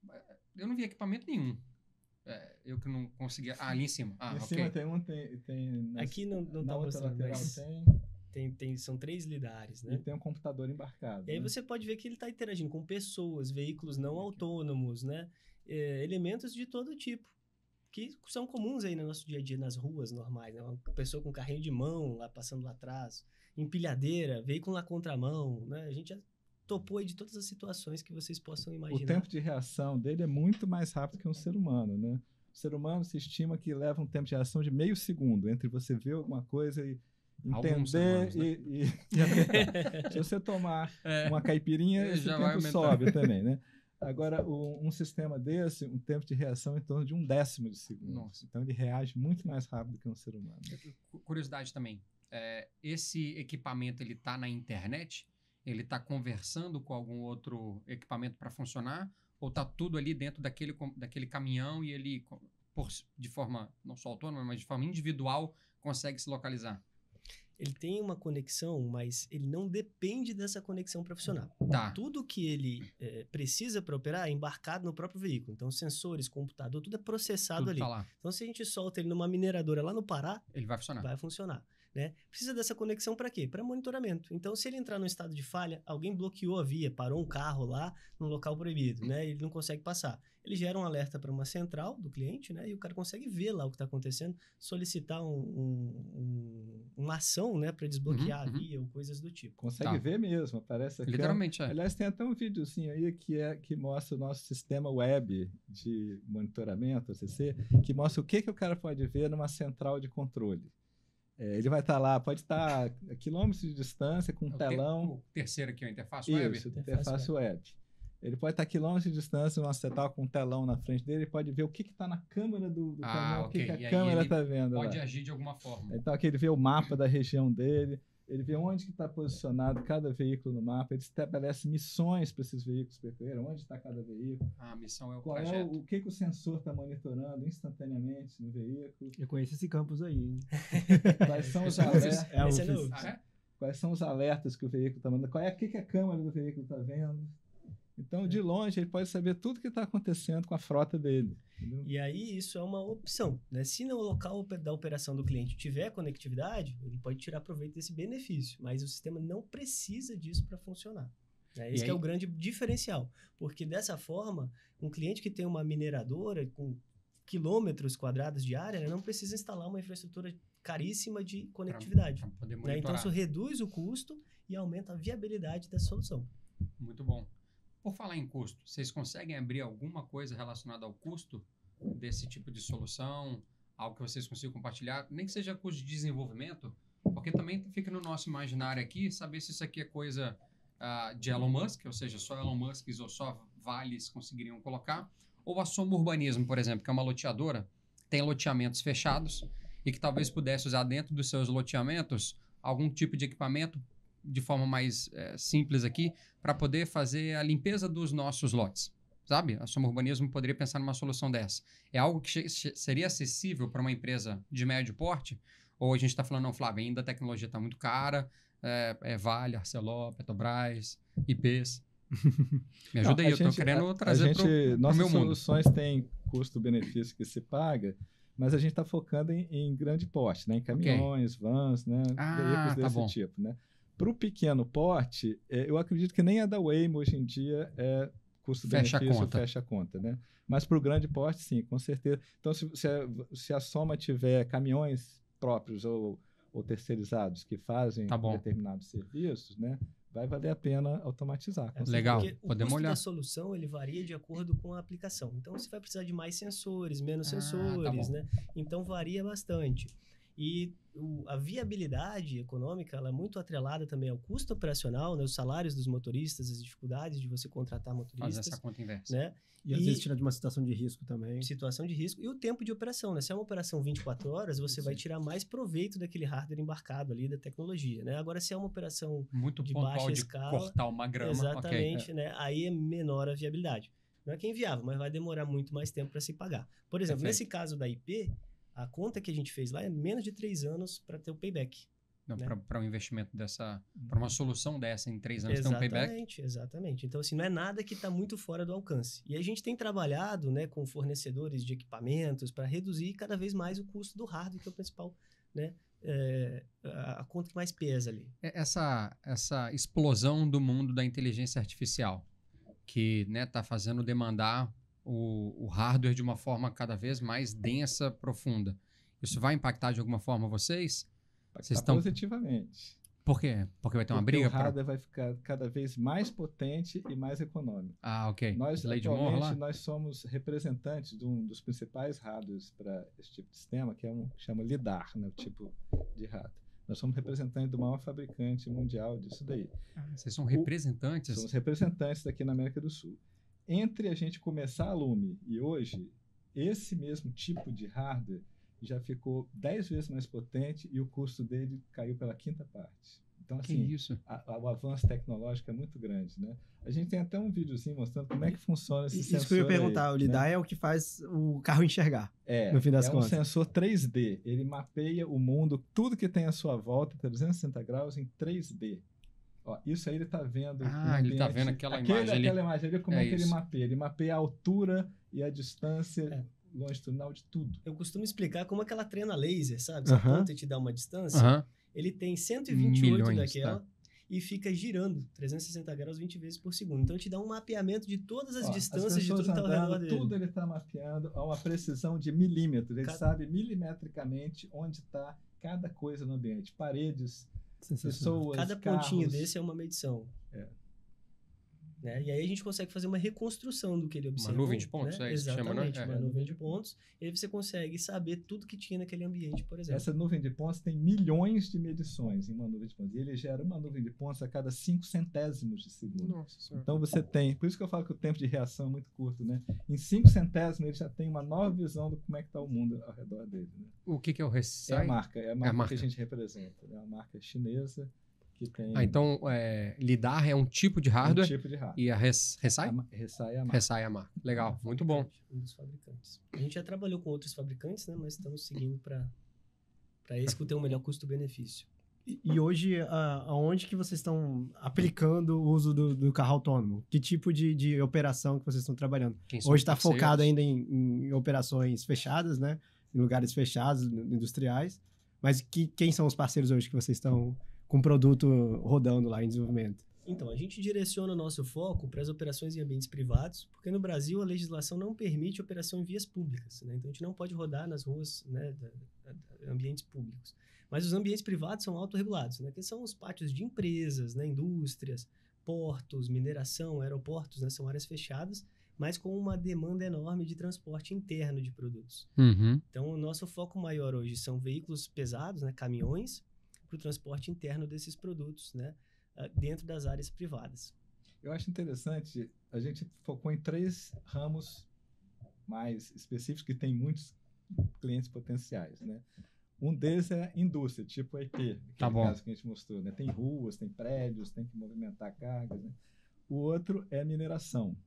eu não vi equipamento nenhum. Eu que não conseguia... Ah, ali em cima. Ah, em ok. cima tem um, tem Aqui não na tá outra mostrando, lateral mas são 3 lidares, e né? tem um computador embarcado. E aí né? você pode ver que ele está interagindo com pessoas, veículos não autônomos, né? Elementos de todo tipo, que são comuns aí no nosso dia a dia, nas ruas normais, né? Uma pessoa com carrinho de mão lá passando lá atrás, empilhadeira, veículo na contramão, né? A gente já topou aí de todas as situações que vocês possam O imaginar. tempo de reação dele é muito mais rápido que um ser humano, né? O ser humano se estima que leva um tempo de reação de meio segundo entre você ver alguma coisa e Alguns entender humanos, né? e apertar. Se você tomar uma caipirinha, esse Já vai tempo aumentar. sobe também, né? Agora, um sistema desse, um tempo de reação em torno de 1/10 de segundo. Nossa. Então, ele reage muito mais rápido que um ser humano. Curiosidade também. Esse equipamento, ele tá na internet? Ele tá conversando com algum outro equipamento para funcionar? Ou tá tudo ali dentro daquele caminhão e ele, de forma não só autônoma, mas de forma individual, consegue se localizar? Ele tem uma conexão, mas ele não depende dessa conexão profissional. Tá. Tudo que ele precisa para operar é embarcado no próprio veículo. Então, sensores, computador, tudo é processado Tudo ali. tá lá. Então, se a gente solta ele numa mineradora lá no Pará, Ele vai funcionar. vai funcionar. Né? Precisa dessa conexão para quê? Para monitoramento. Então, se ele entrar num estado de falha, alguém bloqueou a via, parou um carro lá no local proibido, né? Ele não consegue passar. Ele gera um alerta para uma central do cliente, né? E o cara consegue ver lá o que está acontecendo, solicitar uma ação, né? Para desbloquear a via ou coisas do tipo. Consegue Tá. ver mesmo, aparece aqui. Literalmente, Aliás, tem até um videozinho aí que mostra o nosso sistema web de monitoramento, OCC, que mostra o que o cara pode ver numa central de controle. Ele vai estar lá, pode estar a quilômetros de distância, com um telão. O terceiro aqui, a interface web. Isso, interface web. Ele pode estar a quilômetros de distância numa central com um telão na frente dele, ele pode ver o que está na câmera do caminhão, ok. o que E a aí câmera ele está vendo Pode lá. agir de alguma forma. Então aqui ele vê o mapa da região dele, ele vê onde que está posicionado cada veículo no mapa, ele estabelece missões para esses veículos percorrer, onde está cada veículo, A missão é o qual é trajeto. o que o sensor está monitorando instantaneamente no veículo, Eu conheço esse campus aí, hein? quais são os alertas, Esse é novo. Ah, é? quais são os alertas que o veículo está mandando, o que a câmera do veículo está vendo. Então, de longe, ele pode saber tudo que está acontecendo com a frota dele. Entendeu? E aí, isso é uma opção, né? Se no local da operação do cliente tiver conectividade, ele pode tirar proveito desse benefício, mas o sistema não precisa disso para funcionar. Né? Esse que é o grande diferencial, porque dessa forma, um cliente que tem uma mineradora com quilômetros quadrados de área, né, não precisa instalar uma infraestrutura caríssima de conectividade. Pra poder Né? monitorar. Então, isso reduz o custo e aumenta a viabilidade da solução. Muito bom. Por falar em custo, vocês conseguem abrir alguma coisa relacionada ao custo desse tipo de solução? Algo que vocês consigam compartilhar? Nem que seja custo de desenvolvimento, porque também fica no nosso imaginário aqui saber se isso aqui é coisa de Elon Musk, ou seja, só Elon Musk ou só Vales conseguiriam colocar, ou a Soma Urbanismo, por exemplo, que é uma loteadora, tem loteamentos fechados e que talvez pudesse usar dentro dos seus loteamentos algum tipo de equipamento de forma mais simples aqui, para poder fazer a limpeza dos nossos lotes, sabe? A Soma Urbanismo poderia pensar numa solução dessa. É algo que seria acessível para uma empresa de médio porte? Ou a gente está falando, não, Flávio, ainda a tecnologia está muito cara, Vale, Arcelor, Petrobras, IPs. Me ajuda aí, eu estou querendo trazer para o meu mundo. Nossas soluções têm custo-benefício que se paga, mas a gente está focando em grande porte, né? Em caminhões, vans, né? Veículos desse tipo, né? Para o pequeno porte, eu acredito que nem a da Waymo hoje em dia é custo-benefício, fecha a conta, né? Mas para o grande porte, sim, com certeza. Então, se a Soma tiver caminhões próprios ou terceirizados que fazem determinados serviços, né? Vai valer a pena automatizar. Legal, porque podemos olhar. O custo da solução ele varia de acordo com a aplicação. Então, você vai precisar de mais sensores, menos sensores, né? Então, varia bastante. E a viabilidade econômica, ela é muito atrelada também ao custo operacional, né? Os salários dos motoristas, as dificuldades de você contratar motoristas. Fazer essa conta inversa. Né? E às vezes tira de uma situação de risco também. Situação de risco e o tempo de operação, né? Se é uma operação 24 horas, você vai tirar mais proveito daquele hardware embarcado ali, da tecnologia, né? Agora, se é uma operação muito de pontual baixa de escala, cortar uma grama. exatamente, né? Aí é menor a viabilidade. Não é que é inviável, mas vai demorar muito mais tempo para se pagar. Por exemplo, Perfeito. nesse caso da IP, a conta que a gente fez lá é menos de 3 anos para ter o payback. Né? Para um investimento dessa, para uma solução dessa em 3 anos ter um payback. Exatamente. Então, assim, não é nada que está muito fora do alcance. E a gente tem trabalhado, né, com fornecedores de equipamentos para reduzir cada vez mais o custo do hardware, que é o principal, né, a conta que mais pesa ali. Essa explosão do mundo da inteligência artificial, que está fazendo demandar o hardware de uma forma cada vez mais densa, profunda. Isso vai impactar de alguma forma vocês? Vocês estão positivamente. Por quê? Porque vai ter uma Porque briga? O hardware vai ficar cada vez mais potente e mais econômico. Ah, ok. Nós, Lei de Moore lá? nós somos representantes de um dos principais hardwares para esse tipo de sistema, que chama LIDAR, né, o tipo de hardware. Nós somos representantes do maior fabricante mundial disso daí. Vocês são representantes? Somos representantes daqui na América do Sul. Entre a gente começar a Lume e hoje, esse mesmo tipo de hardware já ficou 10 vezes mais potente e o custo dele caiu pela 5ª parte. Então, assim, o avanço tecnológico é muito grande, né? A gente tem até um videozinho mostrando como é que funciona esse sensor. Isso que eu ia perguntar, o LiDAR, né? É o que faz o carro enxergar, no fim das contas. É um sensor 3D, ele mapeia o mundo, tudo que tem à sua volta, 360 graus em 3D. Ó, isso aí ele está vendo. Ele está vendo aquela imagem ali. Aquela imagem ali, como é que ele mapeia? Ele mapeia a altura e a distância longitudinal de tudo. Eu costumo explicar como é que ela treina laser, sabe? Você aponta e te dá uma distância. Ele tem 128 milhões, daquela e fica girando 360 graus 20 vezes por segundo. Então, te dá um mapeamento de todas as distâncias de tudo que está ao redor dele. Tudo ele está mapeando a uma precisão de milímetros. Ele sabe milimetricamente onde está cada coisa no ambiente. Paredes, pessoas, cada carros. pontinho desse é uma medição. Né? E aí a gente consegue fazer uma reconstrução do que ele observou. Uma nuvem de pontos, né? É isso que chama, né? Uma nuvem de pontos. E aí você consegue saber tudo que tinha naquele ambiente, por exemplo. Essa nuvem de pontos tem milhões de medições em uma nuvem de pontos. E ele gera uma nuvem de pontos a cada 5 centésimos de segundo. Nossa senhora. Então você tem... Por isso que eu falo que o tempo de reação é muito curto, né? Em 5 centésimos ele já tem uma nova visão de como é que está o mundo ao redor dele. Né? O que é o Resai? É a marca que a gente representa. É uma marca chinesa. Que tem... Então, LiDAR é um tipo de hardware. Um tipo de hardware. E a Resai? Resai é a marca. Resai é a marca. Legal, muito bom. Um dos fabricantes. A gente já trabalhou com outros fabricantes, né? Mas estamos seguindo para esse que tem um melhor custo-benefício. E hoje, aonde que vocês estão aplicando o uso do carro autônomo? Que tipo de operação que vocês estão trabalhando? Hoje está focado ainda em operações fechadas, né? Em lugares fechados, industriais. Mas quem são os parceiros hoje que vocês estão com o produto rodando lá em desenvolvimento? Então, a gente direciona o nosso foco para as operações em ambientes privados, porque no Brasil a legislação não permite operação em vias públicas, né? Então, a gente não pode rodar nas ruas, né, ambientes públicos. Mas os ambientes privados são autorregulados, né? Que são os pátios de empresas, né, indústrias, portos, mineração, aeroportos, né? São áreas fechadas, mas com uma demanda enorme de transporte interno de produtos. Então, o nosso foco maior hoje são veículos pesados, né, caminhões, para o transporte interno desses produtos, né, dentro das áreas privadas. Eu acho interessante, a gente focou em 3 ramos mais específicos que tem muitos clientes potenciais, né? Um deles é indústria, tipo a IP, aquele caso que a gente mostrou, né? Tem ruas, tem prédios, tem que movimentar cargas, né? O outro é mineração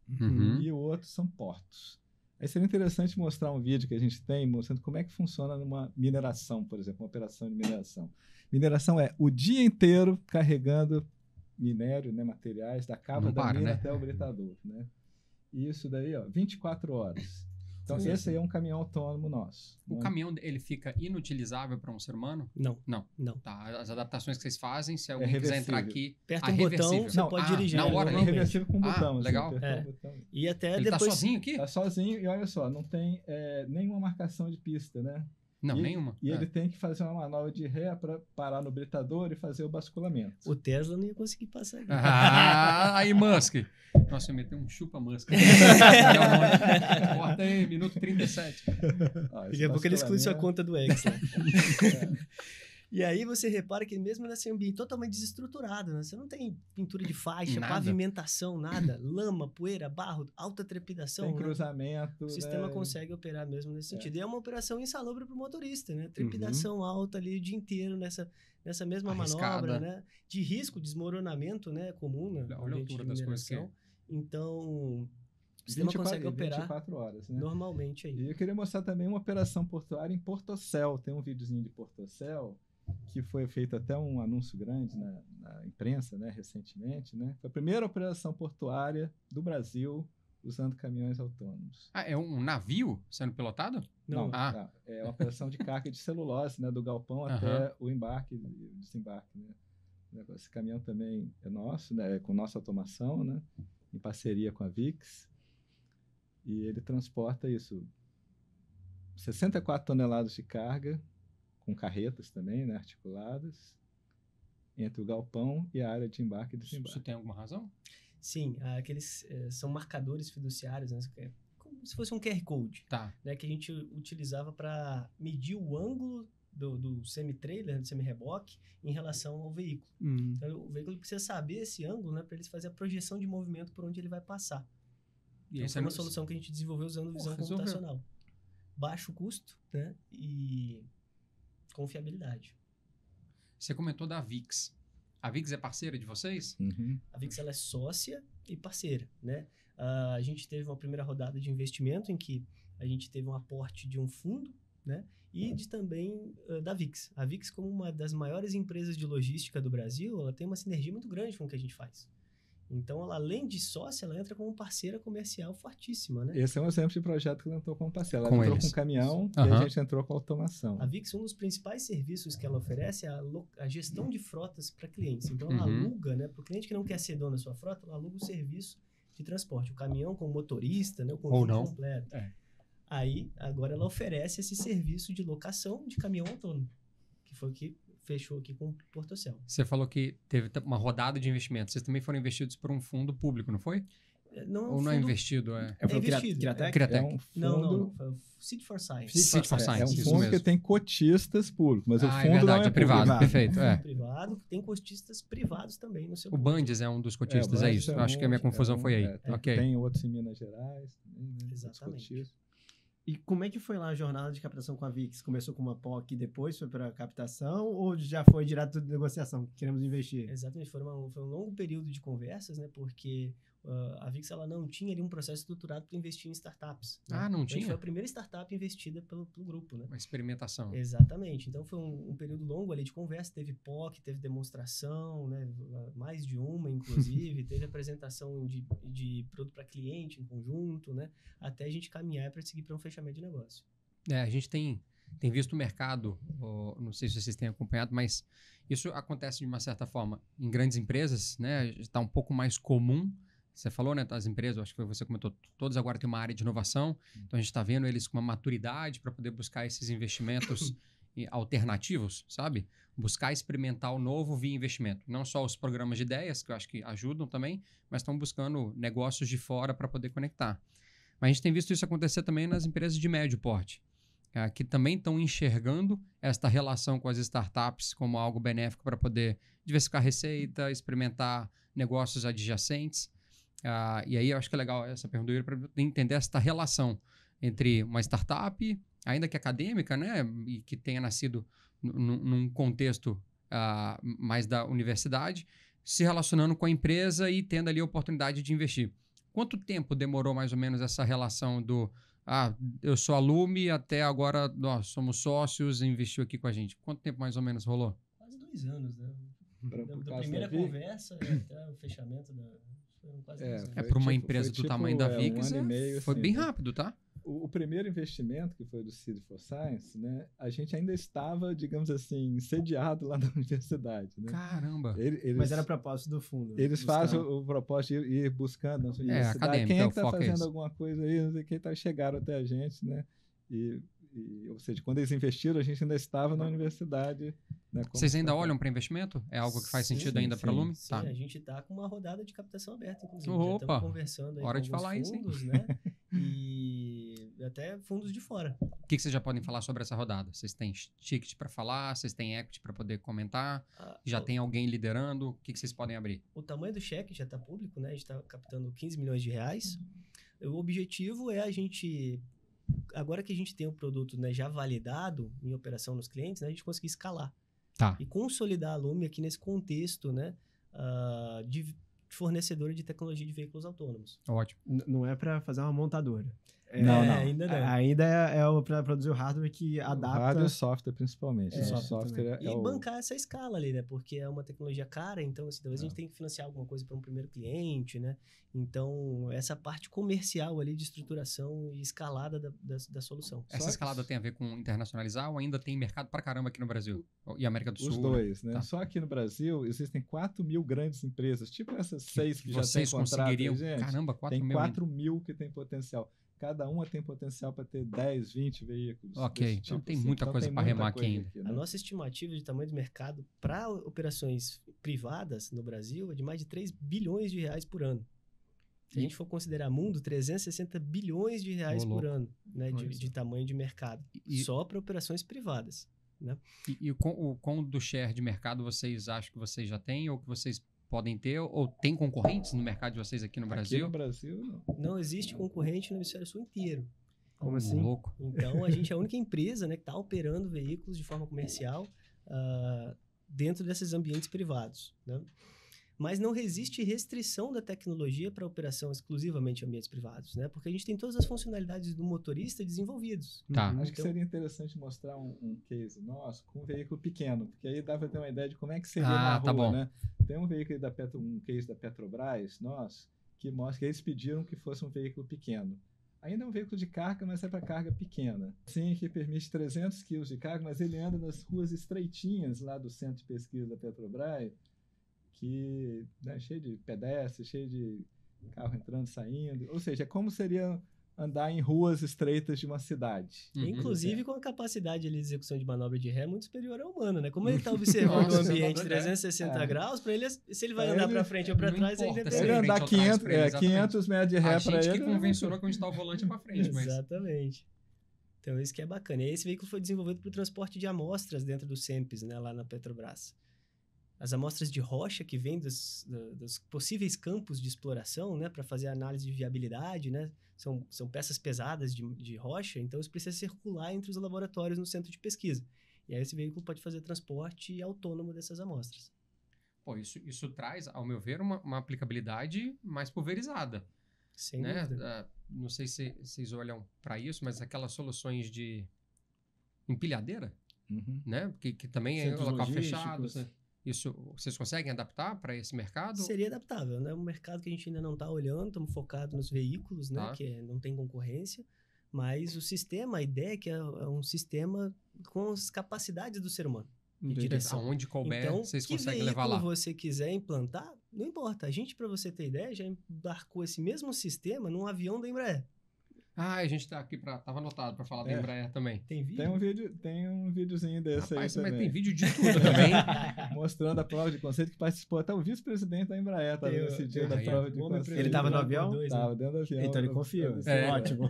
e o outro são portos. Aí seria interessante mostrar um vídeo que a gente tem mostrando como é que funciona numa mineração, por exemplo, uma operação de mineração. Mineração é o dia inteiro carregando minério, né, materiais, da cava da mina, né, até o britador, né? E isso daí, 24 horas. Então, esse aí é um caminhão autônomo nosso. O caminhão, ele fica inutilizável para um ser humano? Não. Tá, as adaptações que vocês fazem, se alguém quiser entrar aqui... Aperta um botão, você pode dirigir. Na hora, é reversível com um botão. Legal. E até ele depois... tá sozinho aqui? Tá sozinho e olha só, não tem nenhuma marcação de pista, né? Não, E- nenhuma. E ele tem que fazer uma manobra de ré para parar no britador e fazer o basculamento. O Tesla não ia conseguir passar aqui. Ah, aí, Musk. Nossa, eu meti um chupa Musk. Corta aí, minuto 37. Daqui a pouco ele exclui sua basculamento- conta do X, né? E aí você repara que mesmo nesse ambiente totalmente desestruturado, né? Você não tem pintura de faixa, Nada. pavimentação, nada. Lama, poeira, barro, alta trepidação. Tem né? cruzamento. O sistema né? consegue operar mesmo nesse sentido. E é uma operação insalubre para o motorista, né? Trepidação alta ali o dia inteiro nessa mesma Arriscada. manobra, né? De risco, desmoronamento, né? Comum, né? Olha a ambiente altura de das coisas que mineração. Então, o sistema 24, consegue operar 24 horas, né? normalmente aí. E eu queria mostrar também uma operação portuária em Portocel. Tem um videozinho de Portocel que foi feito até um anúncio grande na imprensa, né, recentemente, né? Foi a primeira operação portuária do Brasil usando caminhões autônomos. Ah, é um navio sendo pilotado? Não. Ah. É uma operação de carga de celulose, né, do galpão até o embarque e o desembarque, né? Esse caminhão também é nosso, né, com nossa automação, né, em parceria com a VIX, e ele transporta isso, 64 toneladas de carga, com carretas também, né, articuladas, entre o galpão e a área de embarque e Isso desembarque. tem alguma razão? Sim, aqueles são marcadores fiduciários, né? Como se fosse um QR Code, Tá. né? Que a gente utilizava para medir o ângulo do semi-trailer, do semi-reboque, em relação ao veículo. Então, o veículo precisa saber esse ângulo, né? Para ele fazer a projeção de movimento por onde ele vai passar. E Então, aí foi uma solução que a gente desenvolveu usando visão resolveu. computacional. Baixo custo, né? E confiabilidade. Você comentou da VIX. A VIX é parceira de vocês? Uhum. A VIX ela é sócia e parceira, né? A gente teve uma primeira rodada de investimento em que a gente teve um aporte de um fundo, né? E também da VIX. A VIX, como uma das maiores empresas de logística do Brasil, ela tem uma sinergia muito grande com o que a gente faz. Então, ela, além de sócia, ela entra como parceira comercial fortíssima, né? Esse é um exemplo de projeto que ela entrou como parceira. Ela Com entrou eles. com caminhão e Aham. a gente entrou com automação. A VIX, um dos principais serviços que ela oferece é a gestão de frotas para clientes. Então, ela Uhum. aluga, né? Para o cliente que não quer ser dono da sua frota, ela aluga o serviço de transporte. O caminhão com o motorista, né? O conjunto não. completo. É. Aí, agora ela oferece esse serviço de locação de caminhão autônomo, que foi o que fechou aqui com o Portocel. Você falou que teve uma rodada de investimento. Vocês também foram investidos por um fundo público, não foi? Não é um Ou não é fundo- investido? É Foi o investido. Kiratec? Criatec. É um fundo, Não. Foi o Seed for Science. Seed for Science, é um isso fundo mesmo. que tem cotistas públicos, mas o Ah, fundo é verdade, não é privado. público. Perfeito, é. Privado, tem cotistas privados também no seu O board. Bandes é um dos cotistas, o é Bandes isso. Eu acho que a minha confusão foi aí. Ok. Tem outros em Minas Gerais. Também, né, outros Exatamente. cotistas. E como é que foi lá a jornada de captação com a VIX? Começou com uma POC e depois foi para captação ou já foi direto de negociação? Queremos investir. Exatamente, foi um longo período de conversas, né? Porque a VIX ela não tinha ali um processo estruturado para investir em startups. Né? Ah, não A gente tinha? foi a primeira startup investida pelo grupo, né? Uma experimentação. Exatamente. Então foi um período longo ali de conversa. Teve POC, teve demonstração, né? Mais de uma, inclusive. Teve apresentação de produto para cliente em conjunto, né? Até a gente caminhar para seguir para um fechamento de negócio. É, a gente tem visto o mercado, não sei se vocês têm acompanhado, mas isso acontece de uma certa forma em grandes empresas, né? Está um pouco mais comum. Você falou, né? As empresas, acho que foi você que comentou, todas agora têm uma área de inovação. Então a gente está vendo eles com uma maturidade para poder buscar esses investimentos alternativos, sabe? Buscar experimentar o novo via investimento. Não só os programas de ideias, que eu acho que ajudam também, mas estão buscando negócios de fora para poder conectar. Mas a gente tem visto isso acontecer também nas empresas de médio porte, que também estão enxergando esta relação com as startups como algo benéfico para poder diversificar receita, experimentar negócios adjacentes. E aí eu acho que é legal essa pergunta para entender esta relação entre uma startup, ainda que acadêmica, né, e que tenha nascido num contexto mais da universidade, se relacionando com a empresa e tendo ali a oportunidade de investir. Quanto tempo demorou mais ou menos essa relação do eu sou alume, até agora nós somos sócios e investiu aqui com a gente? Quanto tempo mais ou menos rolou? Quase 2 anos, né? Por Da causa primeira da VIX. conversa até o fechamento foram quase 2 anos. É, Foi para uma tipo- empresa foi do tamanho da tipo, VIX, um ano e meio, foi assim, bem né? rápido, tá? O primeiro investimento, que foi do Seed for Science, né, a gente ainda estava, digamos assim, sediado lá na universidade. Né? Caramba. Eles, Mas era propósito do fundo. eles buscar. fazem o propósito de ir buscando na sua universidade. acadêmico, Quem é o que está foco é fazendo esse. alguma coisa aí? Não sei quem tá, chegaram até a gente, né? E ou seja, quando eles investiram, a gente ainda estava na universidade. Né, Vocês ainda olham para investimento? É algo que faz sentido ainda para a Lume? Sim, a gente está com uma rodada de captação aberta, inclusive. Opa! Já estamos conversando aí Hora com de alguns falar isso, hein? fundos, né? E até fundos de fora. O que vocês já podem falar sobre essa rodada? Vocês têm ticket para falar? Vocês têm equity para poder comentar? Já tem alguém liderando? O que vocês podem abrir? O tamanho do cheque já está público, né? A gente está captando 15 milhões de reais. O objetivo é a gente, agora que a gente tem o produto, né, já validado em operação nos clientes, né, a gente conseguir escalar. Tá. E consolidar a Lume aqui nesse contexto, né, de fornecedora de tecnologia de veículos autônomos. Ótimo. Não é para fazer uma montadora. Não. Ainda não. Ainda é para produzir o hardware que adapta. O hardware e o software, principalmente. É, O software software E bancar essa escala ali, né? Porque é uma tecnologia cara, então, assim, talvez a gente tenha que financiar alguma coisa para um primeiro cliente, né? Então, essa parte comercial ali de estruturação e escalada da solução. Essa escalada tem a ver com internacionalizar ou ainda tem mercado pra caramba aqui no Brasil? E América do Sul? Os dois, né? Tá. Só aqui no Brasil existem 4 mil grandes empresas, tipo essas 6 que já têm Vocês contrato. conseguiriam... Gente, Caramba, 4 tem mil. 4 mil que tem potencial. Cada uma tem potencial para ter 10, 20 veículos. Ok, desse então tipo, tem assim. muita Então, coisa tem para muita remar aqui coisa ainda. né? A nossa estimativa de tamanho de mercado para operações privadas no Brasil é de mais de 3 bilhões de reais por ano. Se a gente for considerar mundo, 360 bilhões de reais por ano, né, de tamanho de mercado. Só para operações privadas. Né? E o quão do share de mercado vocês acham que vocês já têm ou que vocês podem ter? Ou tem concorrentes no mercado de vocês aqui no Brasil? Aqui no Brasil, não. Não existe concorrente no hemisfério sul inteiro. Como assim? Louco. Então, a gente é a única empresa, né, que está operando veículos de forma comercial dentro desses ambientes privados. Né? Mas não existe restrição da tecnologia para operação exclusivamente em ambientes privados, né? Porque a gente tem todas as funcionalidades do motorista desenvolvidos. Tá. Acho que seria interessante mostrar um case nosso com um veículo pequeno, porque aí dá para ter uma ideia de como é que seria na rua, tá bom. né? Tem um veículo aí um case da Petrobras, que mostra que eles pediram que fosse um veículo pequeno. Ainda é um veículo de carga, mas é para carga pequena. Sim, que permite 300 quilos de carga, mas ele anda nas ruas estreitinhas lá do centro de pesquisa da Petrobras, que né, cheio de pedestres, cheio de carro entrando e saindo. Ou seja, é como seria andar em ruas estreitas de uma cidade. Inclusive com a capacidade de execução de manobra de ré muito superior ao humano, né? Como ele está observando o ambiente 360 graus, para ele, se ele vai andar para frente ou para trás, é independente. Ele andar 500 metros de ré para ele. A gente que convencionou que onde está o volante é para frente. Mas... Exatamente. Então, isso que é bacana. E esse veículo foi desenvolvido para o transporte de amostras dentro do CEMPES, né, lá na Petrobras. As amostras de rocha que vêm dos possíveis campos de exploração, né, para fazer análise de viabilidade, né, são peças pesadas de rocha, então isso precisa circular entre os laboratórios no centro de pesquisa. E aí esse veículo pode fazer transporte autônomo dessas amostras. Pô, isso traz, ao meu ver, uma aplicabilidade mais pulverizada. Sem né? dúvida. Não sei se vocês olham para isso, mas aquelas soluções de empilhadeira, né? Que também é um local fechado. Isso vocês conseguem adaptar para esse mercado? Seria adaptável, né? Um mercado que a gente ainda não está olhando, estamos focados nos veículos, né? Que não tem concorrência, mas o sistema, a ideia é que é um sistema com as capacidades do ser humano. De direção. Aonde couber, então, vocês conseguem levar lá. Que veículo você quiser implantar, não importa. A gente, para você ter ideia, já embarcou esse mesmo sistema num avião da Embraer. A gente tá aqui tava anotado para falar da Embraer também. Tem vídeo? Tem um videozinho desse. Rapaz, aí mas também. Tem vídeo de tudo também. Mostrando a prova de conceito que participou até o vice-presidente da Embraer nesse dia da prova de conceito. Ele estava no avião? Estava dentro do avião. Então ele confia. Ótimo.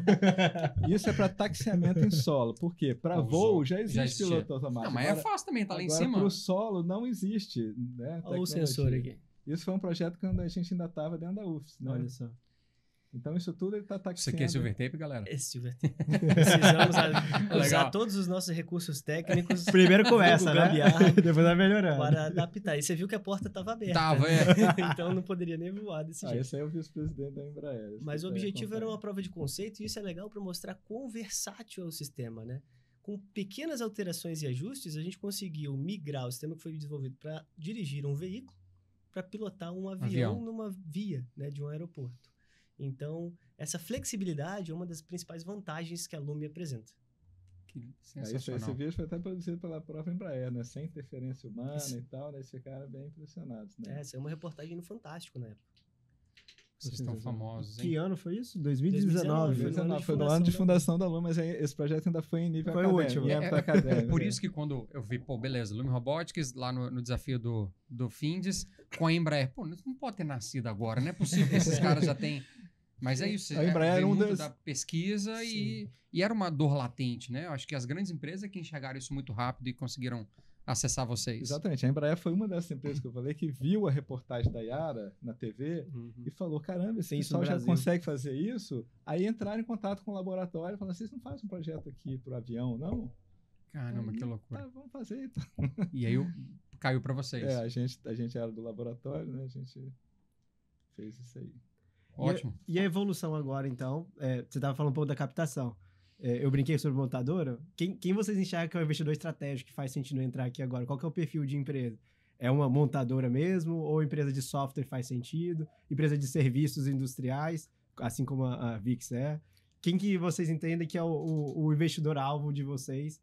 Isso é para taxiamento em solo. Por quê? Para voo já existe piloto automático. Não, mas é fácil também, tá lá em cima. Para o solo não existe. Né, olha o sensor aqui. Isso foi um projeto quando a gente ainda estava dentro da UFS. Né? Olha só. Então, isso tudo ele está taxiando. Isso aqui é silver tape, galera? É silver tape. Precisamos usar todos os nossos recursos técnicos. Primeiro começa, né? Depois vai melhorando. Para adaptar. E você viu que a porta estava aberta. Tava, Então, não poderia nem voar desse jeito. Esse aí é o vice-presidente da Embraer. Mas o objetivo era uma prova de conceito e isso é legal para mostrar quão versátil é o sistema, né? Com pequenas alterações e ajustes, a gente conseguiu migrar o sistema que foi desenvolvido para dirigir um veículo para pilotar um avião numa via, né, de um aeroporto. Então, essa flexibilidade é uma das principais vantagens que a Lume apresenta. Que sensacional. Esse vídeo foi até produzido pela própria Embraer, né? Sem interferência humana e tal, né? Eles ficaram bem impressionados, né? Essa é uma reportagem no Fantástico na época. Vocês estão famosos, hein? Que ano foi isso? 2019. 2019. Foi no ano de fundação da Lume, mas esse projeto ainda foi em nível Foi o acadêmico. último. É por isso que quando eu vi, beleza, Lume Robotics, lá no desafio do Findes, com a Embraer, não pode ter nascido agora, não é possível que esses caras já têm... Mas é isso, A Embraer veio era muito da pesquisa e era uma dor latente, né? Eu acho que as grandes empresas é que enxergaram isso muito rápido e conseguiram acessar vocês. Exatamente. A Embraer foi uma dessas empresas que eu falei que viu a reportagem da Yara na TV e falou, caramba, esse pessoal já consegue fazer isso? Aí entraram em contato com o laboratório e falaram, vocês não fazem um projeto aqui pro avião, não? Caramba, que loucura. Tá, vamos fazer então. E aí caiu para vocês. A gente era do laboratório, né? A gente fez isso aí. Ótimo. E a evolução agora, então? Você estava falando um pouco da captação. Eu brinquei sobre montadora. Quem vocês enxergam que é um investidor estratégico que faz sentido entrar aqui agora? Qual que é o perfil de empresa? É uma montadora mesmo? Ou empresa de software faz sentido? Empresa de serviços industriais, assim como a VIX é? Quem que vocês entendem que é o investidor-alvo de vocês,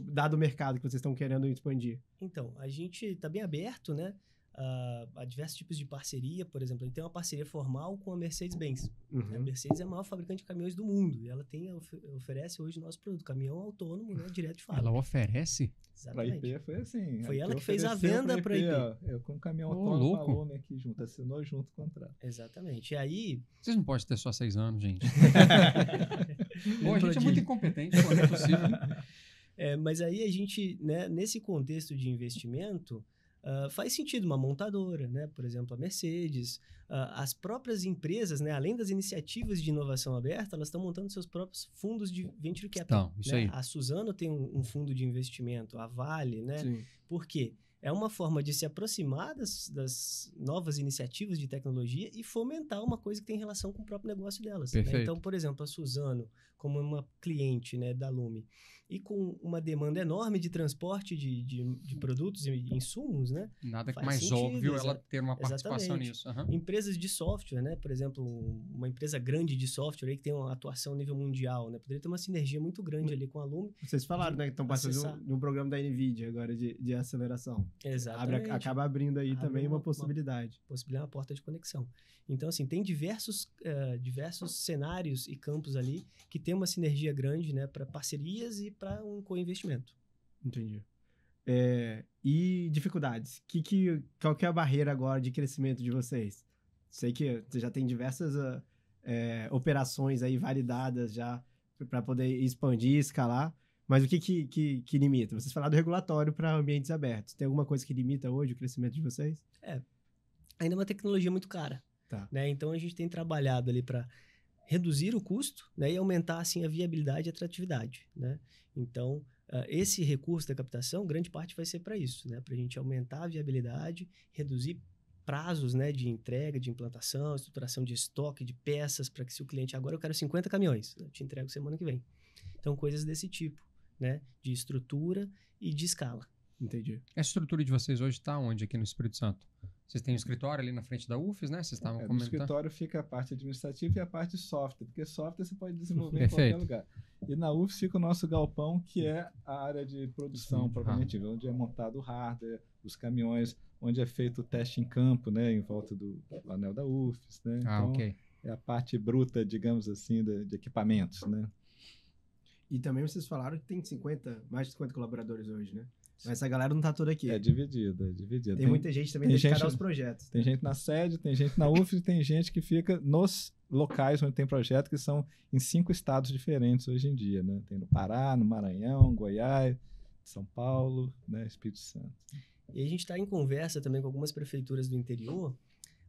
dado o mercado que vocês estão querendo expandir? Então, a gente está bem aberto, né? A diversos tipos de parceria. Por exemplo, a gente tem uma parceria formal com a Mercedes-Benz. A Mercedes é a maior fabricante de caminhões do mundo e ela oferece hoje o nosso produto, caminhão autônomo, né, direto de fábrica. Ela oferece? Exatamente. Para IP foi assim. Foi ela que fez a venda para IP. Eu com o caminhão autônomo com a Lume aqui junto, assinou junto o contrato. Exatamente. E aí... Vocês não podem ter só 6 anos, gente. Pô, a gente é muito incompetente, não é possível. Mas aí a gente, né, nesse contexto de investimento... faz sentido uma montadora, né? Por exemplo, a Mercedes, as próprias empresas, né? Além das iniciativas de inovação aberta, elas estão montando seus próprios fundos de venture capital. Isso né? aí. A Suzano tem um fundo de investimento, a Vale, né? Sim. Por quê? É uma forma de se aproximar das novas iniciativas de tecnologia e fomentar uma coisa que tem relação com o próprio negócio delas. Né? Então, por exemplo, a Suzano, como uma cliente, né, da Lume, e com uma demanda enorme de transporte de produtos e insumos, né? Nada Faz mais sentido, óbvio ela ter uma participação exatamente. nisso. Uhum. Empresas de software, né? Por exemplo, uma empresa grande de software aí que tem uma atuação a nível mundial, né? Poderia ter uma sinergia muito grande ali com a Lume. Vocês falaram, né? Que estão passando de um programa da NVIDIA agora de aceleração. Exatamente. Acaba abrindo aí também uma possibilidade. Uma porta de conexão. Então, assim, tem diversos cenários e campos ali que tem uma sinergia grande, né? Para parcerias e para um co-investimento. Entendi. E dificuldades? Qual que é a barreira agora de crescimento de vocês? Sei que você já tem diversas operações aí validadas já para poder expandir, escalar, mas o que limita? Vocês falaram do regulatório para ambientes abertos. Tem alguma coisa que limita hoje o crescimento de vocês? Ainda é uma tecnologia muito cara. Tá. Né? Então, a gente tem trabalhado ali para reduzir o custo, né, e aumentar assim, a viabilidade e a atratividade. Né? Então, esse recurso da captação, grande parte vai ser para isso, né? Para a gente aumentar a viabilidade, reduzir prazos, né, de entrega, de implantação, estruturação de estoque, de peças, para que se o cliente, agora eu quero 50 caminhões, eu te entrego semana que vem. Então, coisas desse tipo, né, de estrutura e de escala. Entendi. A estrutura de vocês hoje está onde aqui no Espírito Santo? Vocês têm um escritório ali na frente da UFES, né? Vocês estavam comentando. No escritório fica a parte administrativa e a parte de software, porque software você pode desenvolver em qualquer lugar. E na UFES fica o nosso galpão, que é a área de produção, propriamente dita, onde é montado o hardware, os caminhões, onde é feito o teste em campo, né? Em volta do anel da UFES, né? Então, ok. É a parte bruta, digamos assim, de equipamentos, né? E também vocês falaram que tem mais de 50 colaboradores hoje, né? Mas essa galera não tá toda aqui. É dividida. Tem muita gente também dedicada aos projetos. Tem gente na sede, tem gente na UFES, tem gente que fica nos locais onde tem projeto, que são em 5 estados diferentes hoje em dia, né? Tem no Pará, no Maranhão, Goiás, São Paulo, né? Espírito Santo. E a gente está em conversa também com algumas prefeituras do interior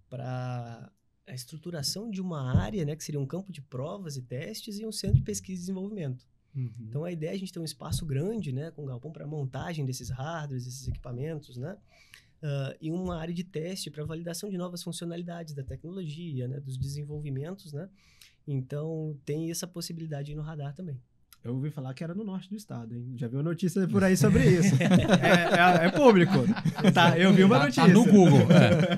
para a estruturação de uma área, né? Que seria um campo de provas e testes e um centro de pesquisa e desenvolvimento. Então, a ideia é a gente ter um espaço grande, né, com galpão para montagem desses hardwares, desses equipamentos, né, e uma área de teste para validação de novas funcionalidades da tecnologia, né, dos desenvolvimentos, né. Então, tem essa possibilidade aí no radar também. Eu ouvi falar que era no norte do estado, hein? Já viu notícia por aí sobre isso. É público. Tá, eu vi uma notícia. Tá no Google.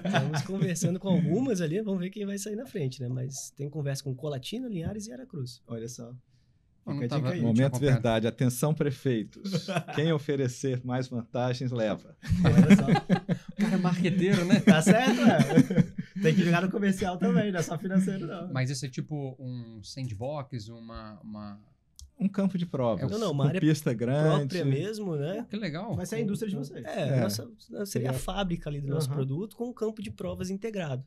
Estamos conversando com algumas ali, vamos ver quem vai sair na frente, né, mas tem conversa com Colatina, Linhares e Aracruz. Olha só. Momento verdade, atenção prefeitos. Quem oferecer mais vantagens, leva. Olha só. O cara é marqueteiro, né? Tá certo, Tem que jogar no comercial também, não é só financeiro, não. Mas isso é tipo um sandbox, uma... Um campo de provas. Não, uma com área pista grande. própria mesmo, né? Que legal. Vai ser a indústria de vocês. Seria a fábrica ali do nosso Uhum. produto com um campo de provas integrado.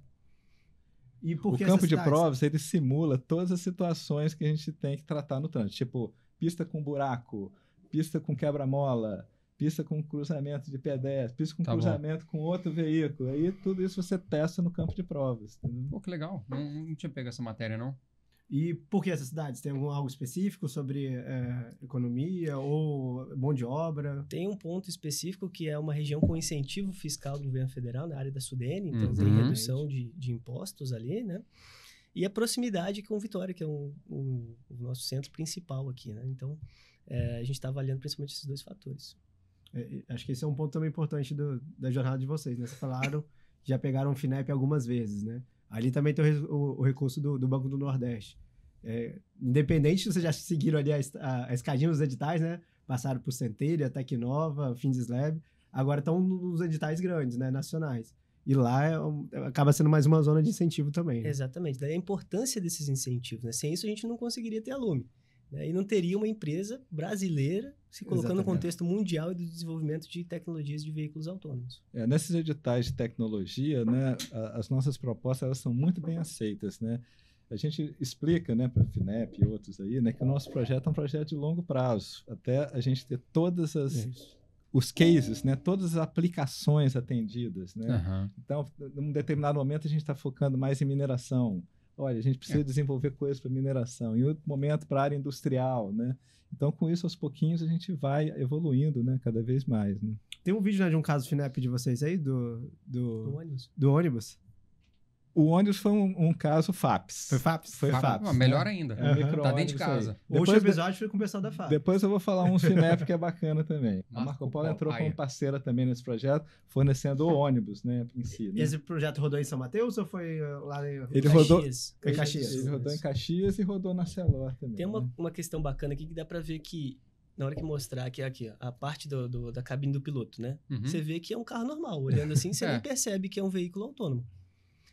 E por O que campo essas de cidades? provas, ele simula todas as situações que a gente tem que tratar no trânsito. Tipo, pista com buraco, pista com quebra-mola, pista com cruzamento de pedestre, pista com Tá bom. cruzamento com outro veículo. Aí tudo isso você testa no campo de provas. Entendeu? Pô, que legal. Não tinha pego essa matéria, não. E por que essas cidades? Tem algo específico sobre economia ou mão de obra? Tem um ponto específico que é uma região com incentivo fiscal do governo federal, na área da Sudene, então tem Uhum. redução de impostos ali, né? E a proximidade com Vitória, que é o nosso centro principal aqui, né? Então, a gente está avaliando principalmente esses dois fatores. Acho que esse é um ponto também importante da jornada de vocês, né? Vocês falaram, já pegaram o FINEP algumas vezes, né? Ali também tem o recurso do Banco do Nordeste. Independente se vocês já seguiram ali a escadinha dos editais, né? Passaram por Centelha, Tecnova, Findislab, agora estão nos editais grandes, né? Nacionais. E lá acaba sendo mais uma zona de incentivo também. Né? Exatamente. Daí a importância desses incentivos, né? Sem isso a gente não conseguiria ter a Lume. Né? E não teria uma empresa brasileira se colocando no Exatamente. contexto mundial e do desenvolvimento de tecnologias de veículos autônomos. Nesses editais de tecnologia, né, as nossas propostas elas são muito bem aceitas, né? A gente explica, né, para a FINEP e outros aí, né, que o nosso projeto é um projeto de longo prazo, até a gente ter todas os cases, né, todas as aplicações atendidas, né? Aham. Então, num determinado momento a gente está focando mais em mineração. Olha, a gente precisa desenvolver coisas para mineração. Em outro momento para a área industrial, né? Então, com isso, aos pouquinhos, a gente vai evoluindo, né, cada vez mais, né? Tem um vídeo, né, de um caso FINEP de vocês aí, No do ônibus. ônibus. O ônibus foi um caso FAPS. Foi FAPS? Foi FAPS. Melhor né? ainda. É um Aham. micro-ônibus Tá dentro de aí. casa. O último Depois, episódio foi com o pessoal da FAPS. depois eu vou falar um FINEP que é bacana também. A Marco Marco Polo Polo. entrou Ah, como é. parceira também nesse projeto, fornecendo o ônibus, né, em si. Né? Esse projeto rodou em São Mateus ou foi lá em... Ele rodou- Caxias. Em Caxias. Ele rodou em Caxias e rodou na Celor também. Tem né? uma questão bacana aqui que dá para ver que, na hora que mostrar aqui, ó, a parte da cabine do piloto, né? Uhum. Você vê que é um carro normal. Olhando assim, você É. nem percebe que é um veículo autônomo.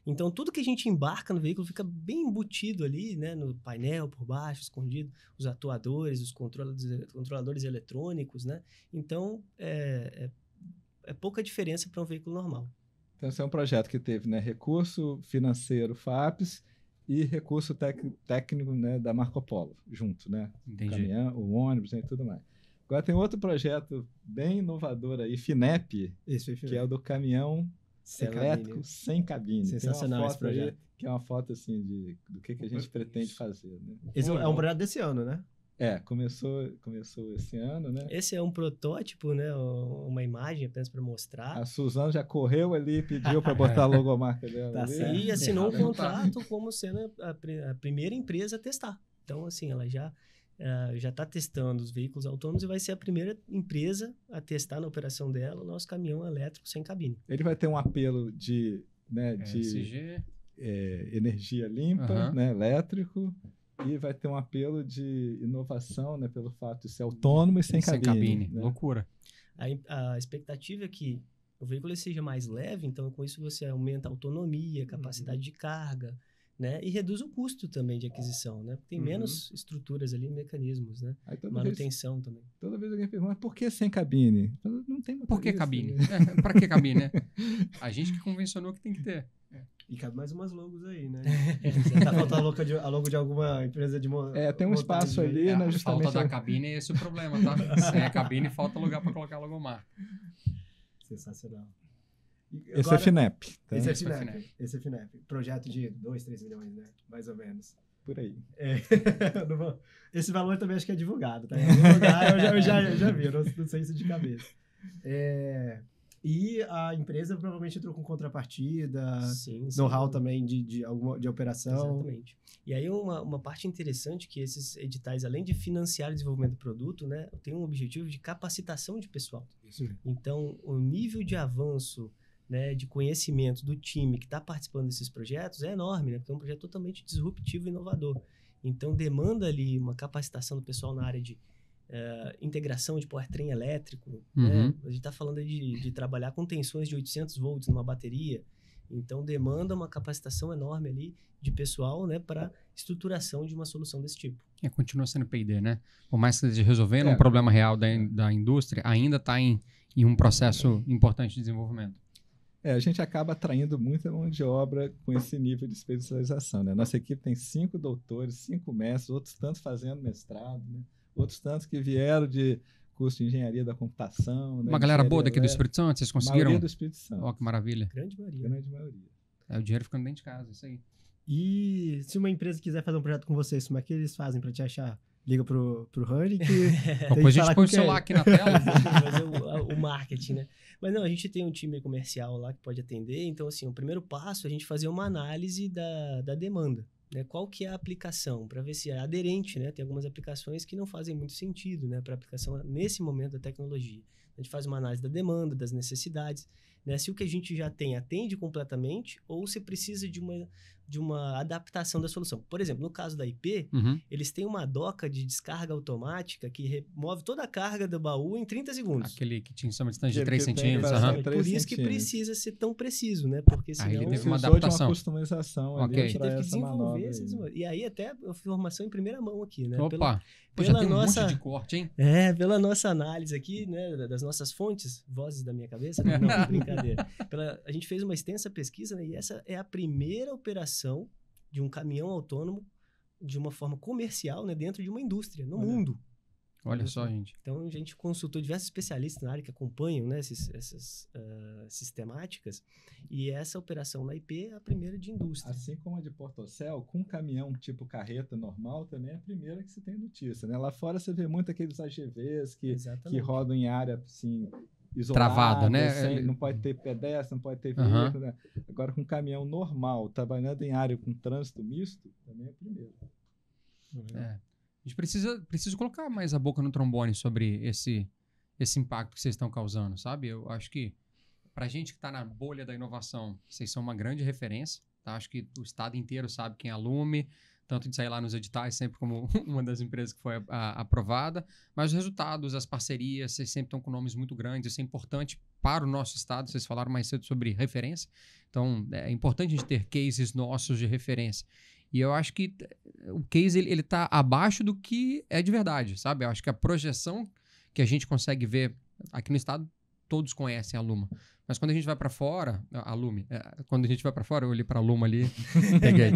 Então, tudo que a gente embarca no veículo fica bem embutido ali, né? No painel, por baixo, escondido. Os atuadores, os controladores eletrônicos, né? Então, é pouca diferença para um veículo normal. Então, esse é um projeto que teve, né, recurso financeiro FAPS e recurso técnico, né, da Marco Polo, junto, né? O Entendi. caminhão, o ônibus, né, e tudo mais. Agora tem outro projeto bem inovador aí, FINEP, Esse foi que é FINEP. o do caminhão Sem elétrico cabine. sem cabine. Sensacional Tem uma esse foto aí, projeto. que é uma foto assim do que a gente pretende fazer, né? Esse é um projeto desse ano, né? Começou esse ano, né? Esse é um protótipo, né? Uma imagem apenas para mostrar. A Suzana já correu ali e pediu para botar a logomarca dela. Tá ali. certo. E assinou um Errado. contrato como sendo a primeira empresa a testar. Então, assim, ela já está testando os veículos autônomos e vai ser a primeira empresa a testar na operação dela o nosso caminhão elétrico sem cabine. Ele vai ter um apelo de SG. energia limpa, Aham. né, elétrico, e vai ter um apelo de inovação, né, pelo fato de ser autônomo e sem cabine. Né? Loucura. A expectativa é que o veículo seja mais leve, então com isso você aumenta a autonomia, capacidade de carga, né? E reduz o custo também de aquisição, né? Porque tem menos estruturas ali, mecanismos, né? Aí toda Manutenção também. vez alguém pergunta, por que sem cabine? Eu falo, não tem Por que motorista, cabine? né? Pra que cabine, né? A gente que convencionou que tem que ter. E cabe mais umas logos aí, né? Exatamente. Tá faltando a logo de alguma empresa de Tem um espaço ali, A né, falta justamente... da cabine é esse o problema, tá? Sem a cabine falta lugar pra colocar a logomarca. Sensacional. E Esse agora- é FINEP, tá? Esse é Esse foi FINEP. FINEP. Esse é FINEP. Projeto de 2, 3 milhões, né? Mais ou menos. Por aí. Não vou- Esse valor também acho que é divulgado, tá? Em algum lugar eu já vi, eu não sei isso de cabeça. E a empresa provavelmente entrou com contrapartida, Sim, sim. know-how também de operação. Exatamente. E aí uma parte interessante que esses editais, além de financiar o desenvolvimento do produto, né, tem um objetivo de capacitação de pessoal. Isso mesmo. Então, o nível de avanço, né, de conhecimento do time que está participando desses projetos é enorme, né, porque é um projeto totalmente disruptivo e inovador. Então, demanda ali uma capacitação do pessoal na área de integração de powertrain elétrico. Né? Uhum. A gente está falando aí de trabalhar com tensões de 800 volts numa bateria. Então, demanda uma capacitação enorme ali de pessoal, né, para estruturação de uma solução desse tipo. Continua sendo P&D, né? Por mais que esteja resolvendo um problema real da indústria, ainda está em um processo importante de desenvolvimento. A gente acaba atraindo muita mão de obra com esse nível de especialização, né? Nossa equipe tem 5 doutores, 5 mestres, outros tantos fazendo mestrado, né? Outros tantos que vieram de curso de engenharia da computação. Né? Uma galera boa daqui do Espírito Santo, vocês conseguiram? Maioria do Espírito Santo. Ó, que maravilha. Grande maioria. Grande maioria. É o dinheiro ficando dentro de casa, isso aí. E se uma empresa quiser fazer um projeto com vocês, como é que eles fazem para te achar? Liga pro Rani que... Depois a gente põe o celular aqui na tela. Fazer o marketing, né? Mas não, a gente tem um time comercial lá que pode atender. Então, assim, o primeiro passo é a gente fazer uma análise da demanda. Né? Qual que é a aplicação? Para ver se é aderente, né? Tem algumas aplicações que não fazem muito sentido, né? Para aplicação nesse momento da tecnologia. A gente faz uma análise da demanda, das necessidades, né? Se o que a gente já tem atende completamente ou se precisa de uma adaptação da solução. Por exemplo, no caso da IP, eles têm uma doca de descarga automática que remove toda a carga do baú em 30 segundos. Aquele que tinha uma distância de 3 centímetros. Por isso que precisa ser tão preciso, né? Porque senão... Aí ele teve uma adaptação. adaptação. De uma customização ali a gente para teve que essa manobra. E aí até a informação em primeira mão aqui, né? Opa! Pela já tem nossa, um monte de corte, hein? Pela nossa análise aqui, né, das nossas fontes, vozes da minha cabeça, né? Não, brincadeira. A gente fez uma extensa pesquisa, né, e essa é a primeira operação de um caminhão autônomo de uma forma comercial, né, dentro de uma indústria, no mundo. Olha só, gente. Então, a gente consultou diversos especialistas na área que acompanham, né, essas sistemáticas, e essa operação na IP é a primeira de indústria. Assim como a de Portocel, com caminhão tipo carreta normal, também é a primeira que se tem notícia. Né? Lá fora você vê muito aqueles AGVs que rodam em área assim, isolada, travada, né? Não pode ter pedestre, não pode ter veículo. Né? Agora, com caminhão normal, trabalhando em área com trânsito misto, também é a primeira. A gente precisa colocar mais a boca no trombone sobre esse impacto que vocês estão causando, sabe? Eu acho que, pra gente que está na bolha da inovação, vocês são uma grande referência, tá? Acho que o estado inteiro sabe quem é a Lume, tanto de sair lá nos editais, sempre como uma das empresas que foi aprovada, mas os resultados, as parcerias, vocês sempre estão com nomes muito grandes, isso é importante para o nosso estado, vocês falaram mais cedo sobre referência, então é importante a gente ter cases nossos de referência. E eu acho que o case ele tá abaixo do que é de verdade, sabe? Eu acho que a projeção que a gente consegue ver aqui no estado, todos conhecem a Luma. Mas quando a gente vai para fora, a Lume, quando a gente vai para fora, eu olhei para a Luma ali, peguei.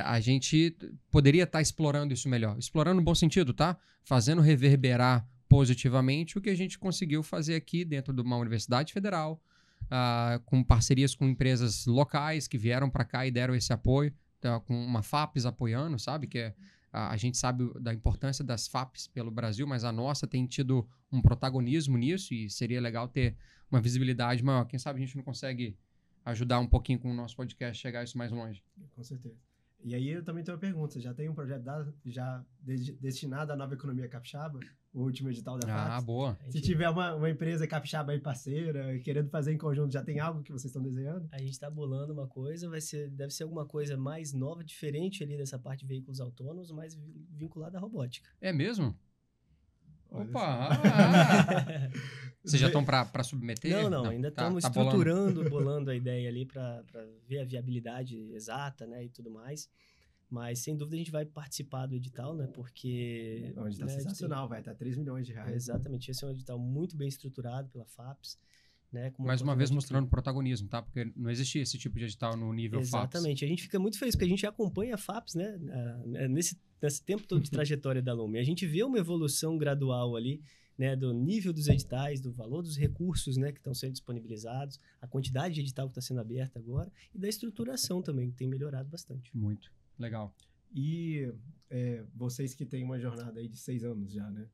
A gente poderia estar explorando isso melhor. Explorando no bom sentido, tá? Fazendo reverberar positivamente o que a gente conseguiu fazer aqui dentro de uma universidade federal, com parcerias com empresas locais que vieram para cá e deram esse apoio. Com uma FAPES apoiando, sabe? Que a gente sabe da importância das FAPES pelo Brasil, mas a nossa tem tido um protagonismo nisso e seria legal ter uma visibilidade maior. Quem sabe a gente não consegue ajudar um pouquinho com o nosso podcast, chegar isso mais longe. Com certeza. E aí eu também tenho uma pergunta. Já tem um projeto destinado à nova economia capixaba? O último edital da FAPES? Boa. Se tiver uma empresa capixaba aí parceira, querendo fazer em conjunto, já tem algo que vocês estão desenhando? A gente está bolando uma coisa, deve ser alguma coisa mais nova, diferente ali dessa parte de veículos autônomos, mais vinculada à robótica. É mesmo? Olha Opa! Vocês já estão para submeter? Não, ainda estamos estruturando, bolando a ideia ali para ver a viabilidade exata, né, e tudo mais. Mas, sem dúvida, a gente vai participar do edital, né? Porque... É um edital sensacional, vai estar 3 milhões de reais. Exatamente. Esse é um edital muito bem estruturado pela FAPES. Né, mais uma vez mostrando protagonismo, tá? Porque não existe esse tipo de edital no nível FAPES. Exatamente. A gente fica muito feliz, porque a gente acompanha a FAPES, né? Nesse tempo todo de trajetória da Lume. A gente vê uma evolução gradual ali, né? Do nível dos editais, do valor dos recursos, né? Que estão sendo disponibilizados, a quantidade de edital que está sendo aberta agora e da estruturação também, que tem melhorado bastante. Muito. Legal. E vocês que têm uma jornada aí de 6 anos já, né?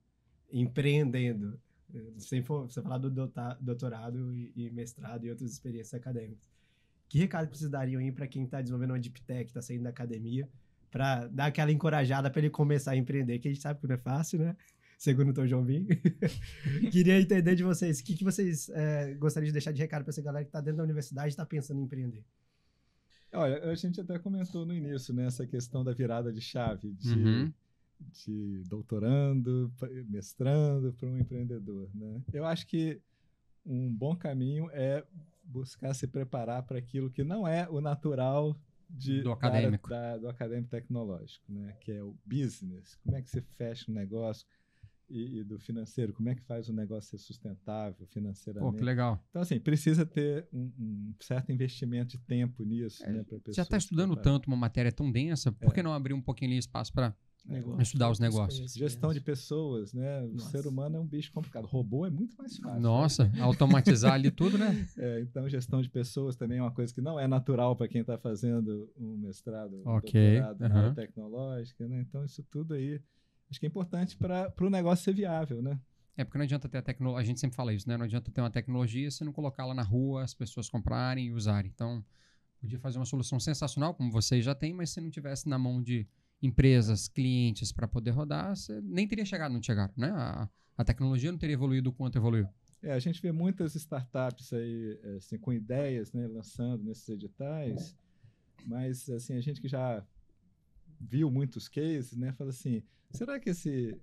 Empreendendo, sem você falar do doutorado e mestrado e outras experiências acadêmicas. Que recado que vocês dariam aí para quem está desenvolvendo uma Deep Tech, está saindo da academia, para dar aquela encorajada para ele começar a empreender, que a gente sabe que não é fácil, né? Segundo o Tom João Bim. Queria entender de vocês, o que vocês gostariam de deixar de recado para essa galera que está dentro da universidade e está pensando em empreender? Olha, a gente até comentou no início, né, essa questão da virada de chave, de doutorando, mestrando para um empreendedor, né? Eu acho que um bom caminho é buscar se preparar para aquilo que não é o natural do acadêmico. Do acadêmico tecnológico, né? Que é o business. Como é que você fecha um negócio? E do financeiro, como é que faz o negócio ser sustentável financeiramente? Pô, que legal. Então, assim, precisa ter um certo investimento de tempo nisso, né? Pra Já está estudando tanto uma matéria tão densa, por que não abrir um pouquinho de espaço para estudar os negócios? Gestão de pessoas, né? O ser humano é um bicho complicado. Robô é muito mais fácil. Nossa, né? Automatizar ali tudo, né? Então, gestão de pessoas também é uma coisa que não é natural para quem está fazendo um mestrado, um Ok. doutorado na área tecnológica, né? Então, isso tudo aí acho que é importante para o negócio ser viável, né? Porque não adianta ter a tecnologia, a gente sempre fala isso, né? Não adianta ter uma tecnologia se não colocá-la na rua, as pessoas comprarem e usarem. Então, podia fazer uma solução sensacional, como vocês já têm, mas se não tivesse na mão de empresas, clientes para poder rodar, você nem teria chegado onde chegaram, né? A tecnologia não teria evoluído o quanto evoluiu. A gente vê muitas startups aí, assim, com ideias, né, lançando nesses editais, mas assim, a gente que já viu muitos cases, né, fala assim, será que esse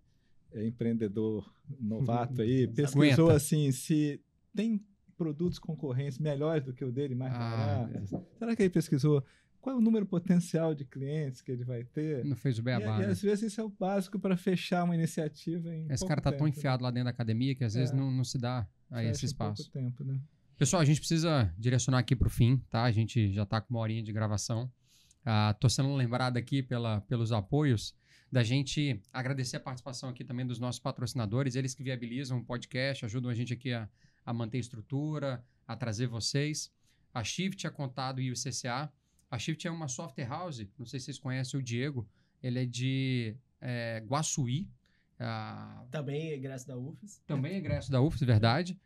empreendedor novato aí pesquisou assim, se tem produtos concorrentes melhores do que o dele, mais baratos? Será que ele pesquisou qual é o número potencial de clientes que ele vai ter? Não fez o beabá, e às vezes isso é o básico para fechar uma iniciativa em esse cara tá tão enfiado lá dentro da academia que às vezes não se dá a esse espaço. Pouco tempo, né? Pessoal, a gente precisa direcionar aqui para o fim, tá? A gente já está com 1 horinha de gravação. Tô sendo lembrado aqui pelos apoios da gente agradecer a participação aqui também dos nossos patrocinadores, eles que viabilizam o podcast, ajudam a gente aqui a manter a estrutura, a trazer vocês. A Shift, a Contado e o CCA. A Shift é uma software house, não sei se vocês conhecem o Diego, ele é de Guaçuí. Também é egresso da UFES. Também é egresso da UFES, verdade.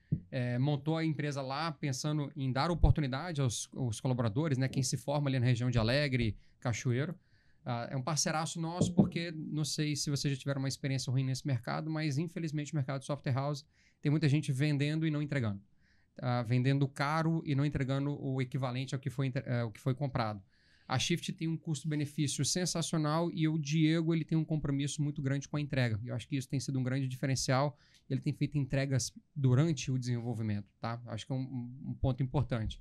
Montou a empresa lá pensando em dar oportunidade aos colaboradores, né? Quem se forma ali na região de Alegre, Cachoeiro. É um parceiraço nosso porque não sei se vocês já tiveram uma experiência ruim nesse mercado, mas infelizmente o mercado de software house tem muita gente vendendo e não entregando. Vendendo caro e não entregando o equivalente ao que foi comprado. A Shift tem um custo-benefício sensacional e o Diego ele tem um compromisso muito grande com a entrega. Eu acho que isso tem sido um grande diferencial. Ele tem feito entregas durante o desenvolvimento, tá? Acho que é um ponto importante.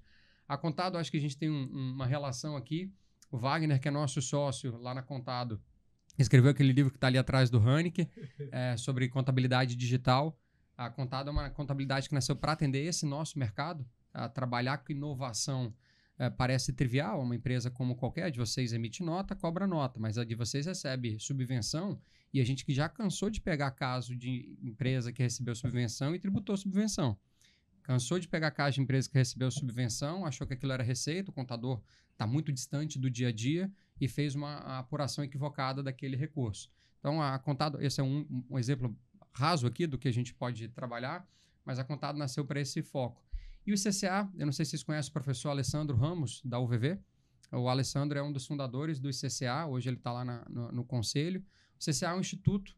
A Contado, acho que a gente tem uma relação aqui. O Wagner, que é nosso sócio lá na Contado, escreveu aquele livro que está ali atrás do Haneke, sobre contabilidade digital. A Contado é uma contabilidade que nasceu para atender esse nosso mercado, trabalhar com inovação. Parece trivial, uma empresa como qualquer de vocês emite nota, cobra nota, mas a de vocês recebe subvenção e a gente que já cansou de pegar caso de empresa que recebeu subvenção e tributou subvenção. Cansou de pegar caso de empresa que recebeu subvenção, achou que aquilo era receita, o contador está muito distante do dia a dia e fez uma apuração equivocada daquele recurso. Então, a Contado, esse é um exemplo raso aqui do que a gente pode trabalhar, mas a Contado nasceu para esse foco. E o CCA, eu não sei se vocês conhecem o professor Alessandro Ramos, da UVV. O Alessandro é um dos fundadores do ICCA, hoje ele está lá no conselho. O CCA é um instituto,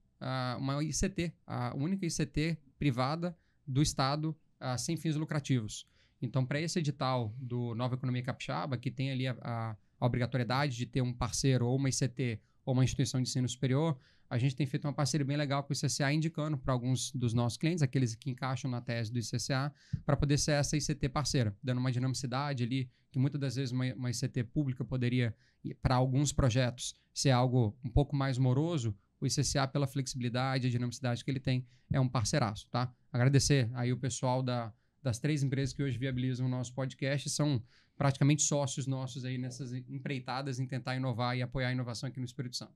uma ICT, a única ICT privada do Estado sem fins lucrativos. Então, para esse edital do Nova Economia Capixaba, que tem ali a obrigatoriedade de ter um parceiro ou uma ICT ou uma instituição de ensino superior, a gente tem feito uma parceria bem legal com o ICCA, indicando para alguns dos nossos clientes, aqueles que encaixam na tese do ICCA, para poder ser essa ICT parceira, dando uma dinamicidade ali, que muitas das vezes uma ICT pública poderia, para alguns projetos, ser algo um pouco mais moroso. O ICCA, pela flexibilidade e dinamicidade que ele tem, é um parceiraço, tá? Agradecer aí o pessoal das 3 empresas que hoje viabilizam o nosso podcast, são praticamente sócios nossos aí nessas empreitadas em tentar inovar e apoiar a inovação aqui no Espírito Santo.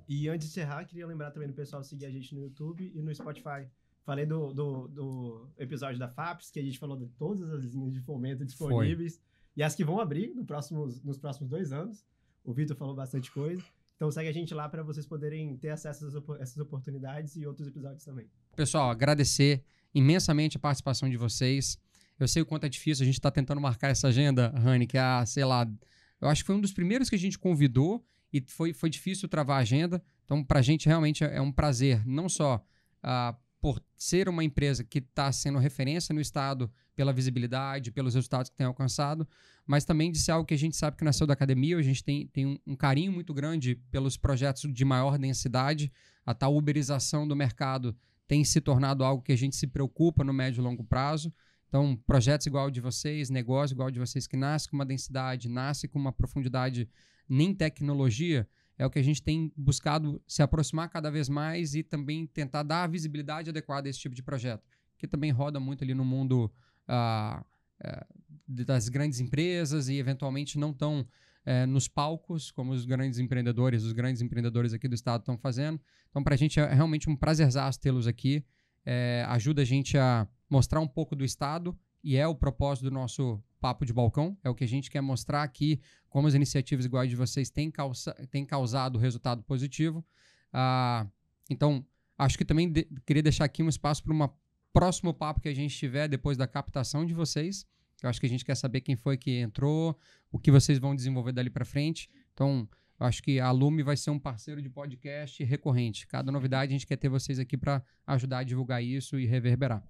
E antes de encerrar, queria lembrar também do pessoal seguir a gente no YouTube e no Spotify. Falei do episódio da FAPES, que a gente falou de todas as linhas de fomento disponíveis e as que vão abrir nos próximos 2 anos. O Vitor falou bastante coisa. Então segue a gente lá para vocês poderem ter acesso a essas oportunidades e outros episódios também. Pessoal, agradecer imensamente a participação de vocês. Eu sei o quanto é difícil, a gente está tentando marcar essa agenda, Rani, que sei lá, eu acho que foi um dos primeiros que a gente convidou e foi difícil travar a agenda. Então, para a gente realmente é um prazer, não só por ser uma empresa que está sendo referência no Estado pela visibilidade, pelos resultados que tem alcançado, mas também de ser algo que a gente sabe que nasceu da academia. A gente tem um carinho muito grande pelos projetos de maior densidade. A tal uberização do mercado tem se tornado algo que a gente se preocupa no médio e longo prazo. Então, projetos igual o de vocês, negócio igual o de vocês, que nasce com uma densidade, nasce com uma profundidade em tecnologia, é o que a gente tem buscado se aproximar cada vez mais e também tentar dar a visibilidade adequada a esse tipo de projeto, que também roda muito ali no mundo das grandes empresas e eventualmente não tão nos palcos, como os grandes empreendedores aqui do estado estão fazendo. Então, para a gente é realmente um prazerzaço tê-los aqui. Ajuda a gente a mostrar um pouco do estado e é o propósito do nosso Papo de Balcão. É o que a gente quer mostrar aqui, como as iniciativas iguais de vocês têm causado resultado positivo. Então, acho que também queria deixar aqui um espaço para um próximo papo que a gente tiver depois da captação de vocês. Eu acho que a gente quer saber quem foi que entrou, o que vocês vão desenvolver dali para frente. Então, eu acho que a Lume vai ser um parceiro de podcast recorrente. Cada novidade a gente quer ter vocês aqui para ajudar a divulgar isso e reverberar.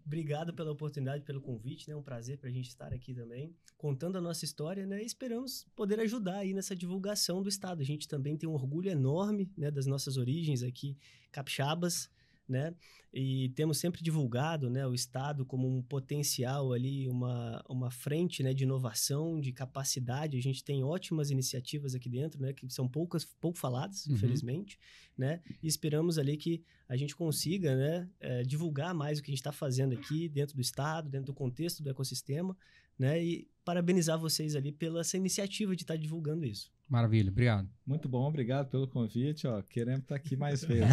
Obrigado pela oportunidade, pelo convite, né? É um prazer para a gente estar aqui também, contando a nossa história, né? E esperamos poder ajudar aí nessa divulgação do estado. A gente também tem um orgulho enorme, né, das nossas origens aqui, capixabas, né? E temos sempre divulgado, né, o estado como um potencial ali, uma frente, né, de inovação, de capacidade. A gente tem ótimas iniciativas aqui dentro, né, que são pouco faladas, infelizmente, né? E esperamos ali que a gente consiga, né, divulgar mais o que a gente está fazendo aqui dentro do estado, dentro do contexto do ecossistema, né? E parabenizar vocês ali pela essa iniciativa de estar divulgando isso. Maravilha, obrigado. Muito bom, obrigado pelo convite. Queremos estar aqui mais vezes.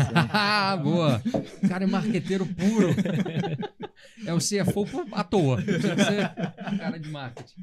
Boa! O cara é marqueteiro puro. É o CFO à toa. Tinha que ser cara de marketing.